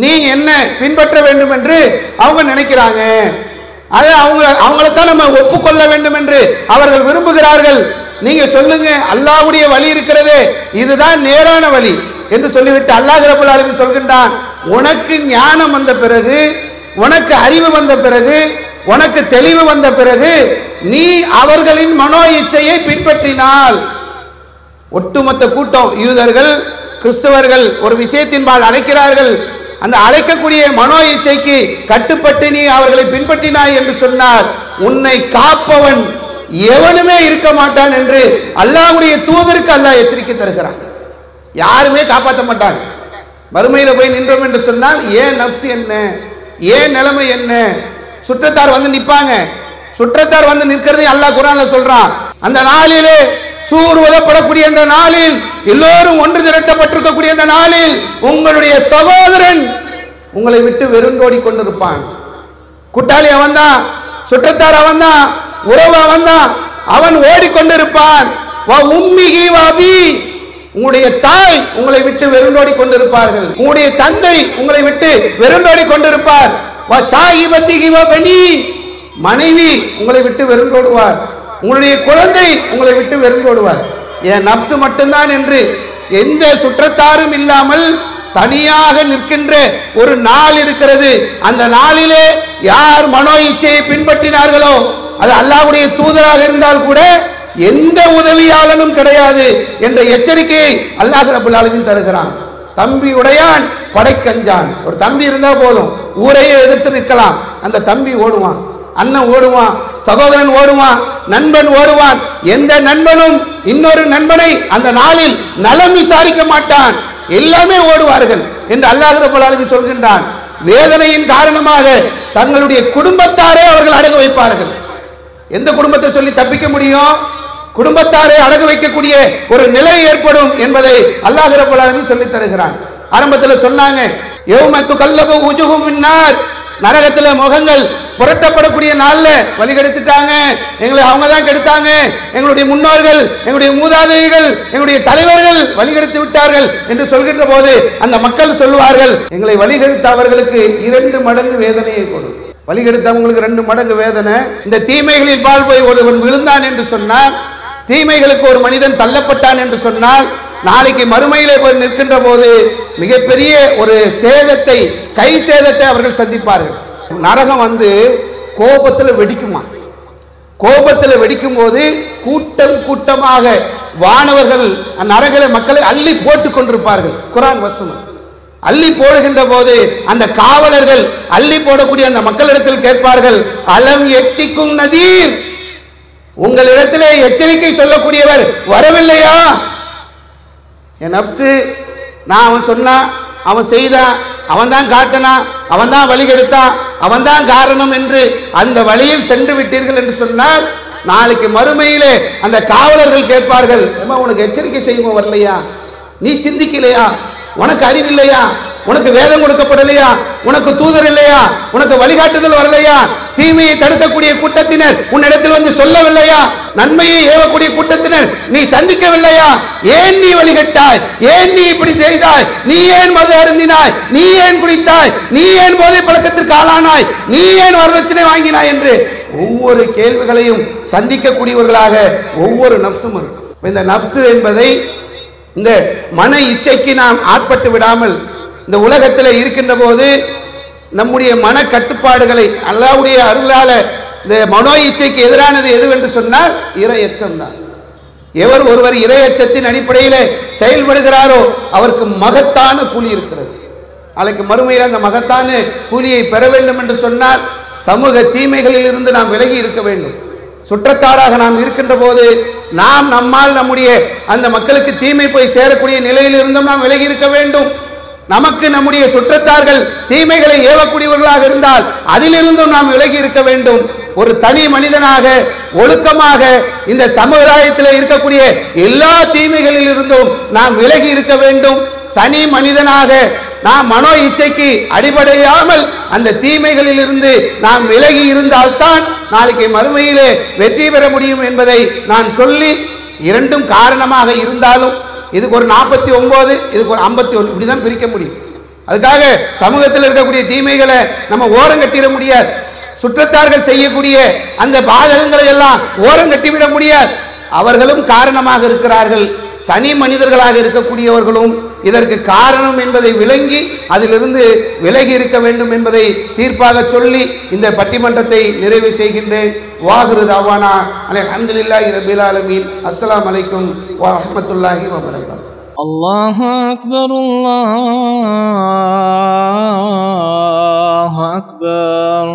நீ என்ன பின்பற்ற வேண்டும் என்று அவங்க நினைக்கிறாங்க. அதை அவங்களைத்தான் நம்ம ஒப்புக்கொள்ள வேண்டும் என்று அவர்கள் விரும்புகிறார்கள். நீங்க சொல்லுங்க, அல்லாஹ்வுடைய வழி இருக்கிறதே இதுதான் நேரான வழி என்று சொல்லிவிட்டு அல்லாஹ் ரப்பல் ஆலமீன் சொல்கின்றான், உனக்கு ஞானம் வந்த பிறகு, உனக்கு அறிவு வந்த பிறகு, உனக்கு தெளிவு வந்த பிறகு நீ அவர்களின் மனோ இச்சையை பின்பற்றினால், ஒட்டுமொத்த கூட்டம் யூதர்கள் கிறிஸ்தவர்கள் ஒரு விஷயத்தின்பால் அழைக்கிறார்கள், அந்த அழைக்கக்கூடிய மனோ இச்சைக்கு கட்டுப்பட்டு நீ அவர்களை பின்பற்றினாய் என்று சொன்னார், உன்னை காப்பவன் எவனுமே இருக்க மாட்டான் என்று அல்லாஹ்வுடைய தூதருக்கு அல்லாஹ் எச்சரிக்கை தருகிறான். யாருமே காப்பாற்ற மாட்டாங்க. மறுமையில போய் நின்றோம் என்று சொன்னால் ஏன் நப்சு என்ன, ஏன் நிலைமை என்ன, சுற்றத்தார் வந்து நிற்பாங்க. சுற்றத்தார் வந்து நிற்கிறதை அல்லாஹ் குர்ஆன்ல சொல்றான். அந்த நாளிலே சூர் உதப்படக்கூடிய அந்த நாளில், எல்லோரும் ஒன்று திரட்டப்பட்டிருக்கக்கூடிய அந்த நாளில் உங்களுடைய சகோதரன் உங்களை விட்டு வெறுண்டோடி கொண்டிருப்பான். கூட்டாளி அவன் தான், சுற்றத்தார் அவன் தான், உறவு அவன் தான், அவன் ஓடிக்கொண்டிருப்பான். உம்மிஹி வ அபி, உங்களுடைய தாய் உங்களை விட்டு வெறுண்டோடி கொண்டிருப்பார்கள், உங்களுடைய தந்தை உங்களை விட்டு வெறுண்டோடி கொண்டிருப்பார். வ சாஹிபத்திஹி வ பனி, மனைவி உங்களை விட்டு வெறுண்டோடுவார், உங்களுடைய குழந்தை உங்களை விட்டு வெறுண்டோடுவார். என் நப்சு மட்டும்தான் என்று எந்த சுற்றத்தாரும் இல்லாமல் தனியாக நிற்கின்ற ஒரு நாள் இருக்கிறது. அந்த நாளிலே யார் மனோ இச்சையை பின்பற்றினார்களோ, அது அல்லாஹ்வுடைய தூதராக இருந்தால் கூட எந்த உதவியாளனும் கிடையாது என்ற எச்சரிக்கையை அல்லாஹ் ரப்பல் ஆலமீன் தருகிறான். தம்பி உடையான் படைக்கஞ்சான். ஒரு தம்பி இருந்தா போதும், ஊரையே எதிர்த்து நிற்கலாம். அந்த தம்பி ஓடுவான், அண்ணன் ஓடுவான், சகோதரன் ஓடுவான், நண்பன் ஓடுவான். எந்த நண்பனும் இன்னொரு நண்பனை அந்த நாளில் நலம் விசாரிக்க மாட்டான், எல்லாமே ஓடுவார்கள் என்று அல்லாஹ் ரப்பல் ஆலமீன் சொல்கின்றான். வேதனையின் காரணமாக தங்களுடைய குடும்பத்தாரே அவர்கள் அடகு வைப்பார்கள். எந்த குடும்பத்தை சொல்லி தப்பிக்க முடியும்? குடும்பத்தாரை அடகு வைக்கக்கூடிய ஒரு நிலை ஏற்படும் என்பதை அல்லாஹ் ரப்பல் ஆலமீன் சொல்லி தருகிறான். ஆரம்பத்தில் சொன்னாங்க, யௌம துகல்லபு உஜுஹும் மின்னார், நரகத்துல முகங்கள் புரட்டப்படக்கூடிய நாள்ல வழிகெடுத்துட்டாங்க, எங்களை அவங்க தான் கெடுத்தாங்க, எங்களுடைய முன்னோர்கள், எங்களுடைய மூதாதையர்கள், எங்களுடைய தலைவர்கள் வழிகெடுத்து விட்டார்கள் என்று சொல்கின்ற போது அந்த மக்கள் சொல்லுவார்கள், எங்களை வழிகெடுத்த அவர்களுக்கு 2 மடங்கு வேதனையை கொடு. வழிகெடுத்தவங்களுக்கு 2 மடங்கு வேதனை. இந்த தீமைகளில் பால் போய் ஒருவன் விழுந்தான் என்று சொன்னால், தீமைகளுக்கு ஒரு மனிதன் தள்ளப்பட்டான் என்று சொன்னால், நாளைக்கு மறுமையிலே போய் நிற்கின்ற போது மிகப்பெரிய ஒரு சேதத்தை, கை சேதத்தை அவர்கள் சந்திப்பார்கள். நரகம் வந்து கோபத்தில் வெடிக்குமா? கோபத்தில் வெடிக்கும் போது கூட்டம் கூட்டமாக வானவர்கள் நரகல மக்களை அள்ளி போட்டுக் கொண்டிருப்பார்கள். குர்ஆன் வசனம். அள்ளி போடுகின்ற போது அந்த காவலர்கள் அள்ளி போடக்கூடிய அந்த மக்களிடத்தில் கேட்பார்கள், அலம் எத்திக்கும் நதீர், உங்களிடத்திலே எச்சரிக்கை சொல்லக்கூடியவர் வரவில்லையா? என் நப்சு, நான் அவன் சொன்னான், அவன் செய்தான், அவன் தான் காட்டினான், அவன் தான் வழி கெடுத்தான், அவன் தான் காரணம் என்று அந்த வழியில் சென்று விட்டீர்கள் என்று சொன்னால், நாளைக்கு மறுமையிலே அந்த காவலர்கள் கேட்பார்கள், உனக்கு எச்சரிக்கை செய்வோம் வரலையா? நீ சிந்திக்கலையா? உனக்கு அறிவில்லையா? உனக்கு வேதம் கொடுக்கப்படலையா? உனக்கு தூதர் இல்லையா? உனக்கு வழிகாட்டுதல் வரலையா? தீமையை தடுக்கக்கூடிய கூட்டத்தினர் உன்னிடத்தில் வந்து சொல்லவில்லையா? நன்மையை ஏவக்கூடிய கூட்டத்தினர் நீ சந்திக்கவில்லையா? ஏன் நீ வழிகட்டாய்? ஏன் நீ இப்படி செய்தாய்? நீ ஏன் மது அருந்தினாய்? நீ ஏன் குடித்தாய்? நீ ஏன் போதை பழக்கத்திற்கு ஆளானாய்? நீ ஏன் வரதட்சணை வாங்கினாய் என்று ஒவ்வொரு கேள்விகளையும் சந்திக்கக்கூடியவர்களாக ஒவ்வொரு நப்சும் இருக்கும். இந்த நப்சு என்பதை, இந்த மன இச்சைக்கு நாம் ஆட்பட்டு விடாமல் இந்த உலகத்தில் இருக்கின்ற போது நம்முடைய மன கட்டுப்பாடுகளை அல்லாஹ்வுடைய அருளால இந்த மனோ இச்சைக்கு எதிரானது எதுவென்று சொன்னால் இறை எச்சம் தான். எவர் ஒருவர் இறையச்சத்தின் அடிப்படையில் செயல்படுகிறாரோ அவருக்கு மகத்தான கூலி இருக்கிறது. நாளைக்கு மறுமையில் அந்த மகத்தான கூலியை பெற வேண்டும் என்று சொன்னால் சமூக தீமைகளில் இருந்து நாம் விலகி இருக்க வேண்டும். சுற்றத்தாராக நாம் இருக்கின்ற போது நாம் நம்மால் நம்முடைய அந்த மக்களுக்கு தீமை போய் சேரக்கூடிய நிலையில் இருந்தும் நாம் விலகி இருக்க வேண்டும். நமக்கு நம்முடைய சுற்றத்தார்கள் தீமைகளை ஏவக்கூடியவர்களாக இருந்தால் அதிலிருந்தும் நாம் விலகி இருக்க வேண்டும். ஒரு தனி மனிதனாக ஒழுக்கமாக இந்த சமுதாயத்தில் இருக்கக்கூடிய எல்லா தீமைகளில் இருந்தும் நாம் விலகி இருக்க வேண்டும். தனி மனிதனாக நாம் மனோ இச்சைக்கு அடிபடையாமல் அந்த தீமைகளில் இருந்து நாம் விலகி இருந்தால்தான் நாளைக்கு மறுமையிலே வெற்றி பெற முடியும் என்பதை நான் சொல்லி, இரண்டும் காரணமாக இருந்தாலும் இதுக்கு ஒரு 49 இதுக்கு ஒரு 51 இப்படிதான் பிரிக்க முடியும். அதுக்காக சமூகத்தில் இருக்கக்கூடிய தீமைகளை நம்ம ஓரங்கட்டிட முடியாது. சுற்றத்தார்கள் செய்யக்கூடிய அந்த பாதகங்களை எல்லாம் ஓரங்கட்டிவிட முடியாது. அவர்களும் காரணமாக இருக்கிறார்கள். தனி மனிதர்களாக இருக்கக்கூடியவர்களும் இதற்கு காரணம் என்பதை விளங்கி அதிலிருந்து விலகி இருக்க வேண்டும் என்பதை தீர்ப்பாக சொல்லி இந்த பட்டிமன்றத்தை நிறைவு செய்கின்றேன். வாஹிரு தஅவானா அல்ஹம்துலில்லாஹி ரப்பில் ஆலமீன். அஸ்ஸலாமு அலைக்கும் வ ரஹ்மத்துல்லாஹி வ பரகாத்துஹு. அல்லாஹு அக்பர் அல்லாஹு அக்பர்.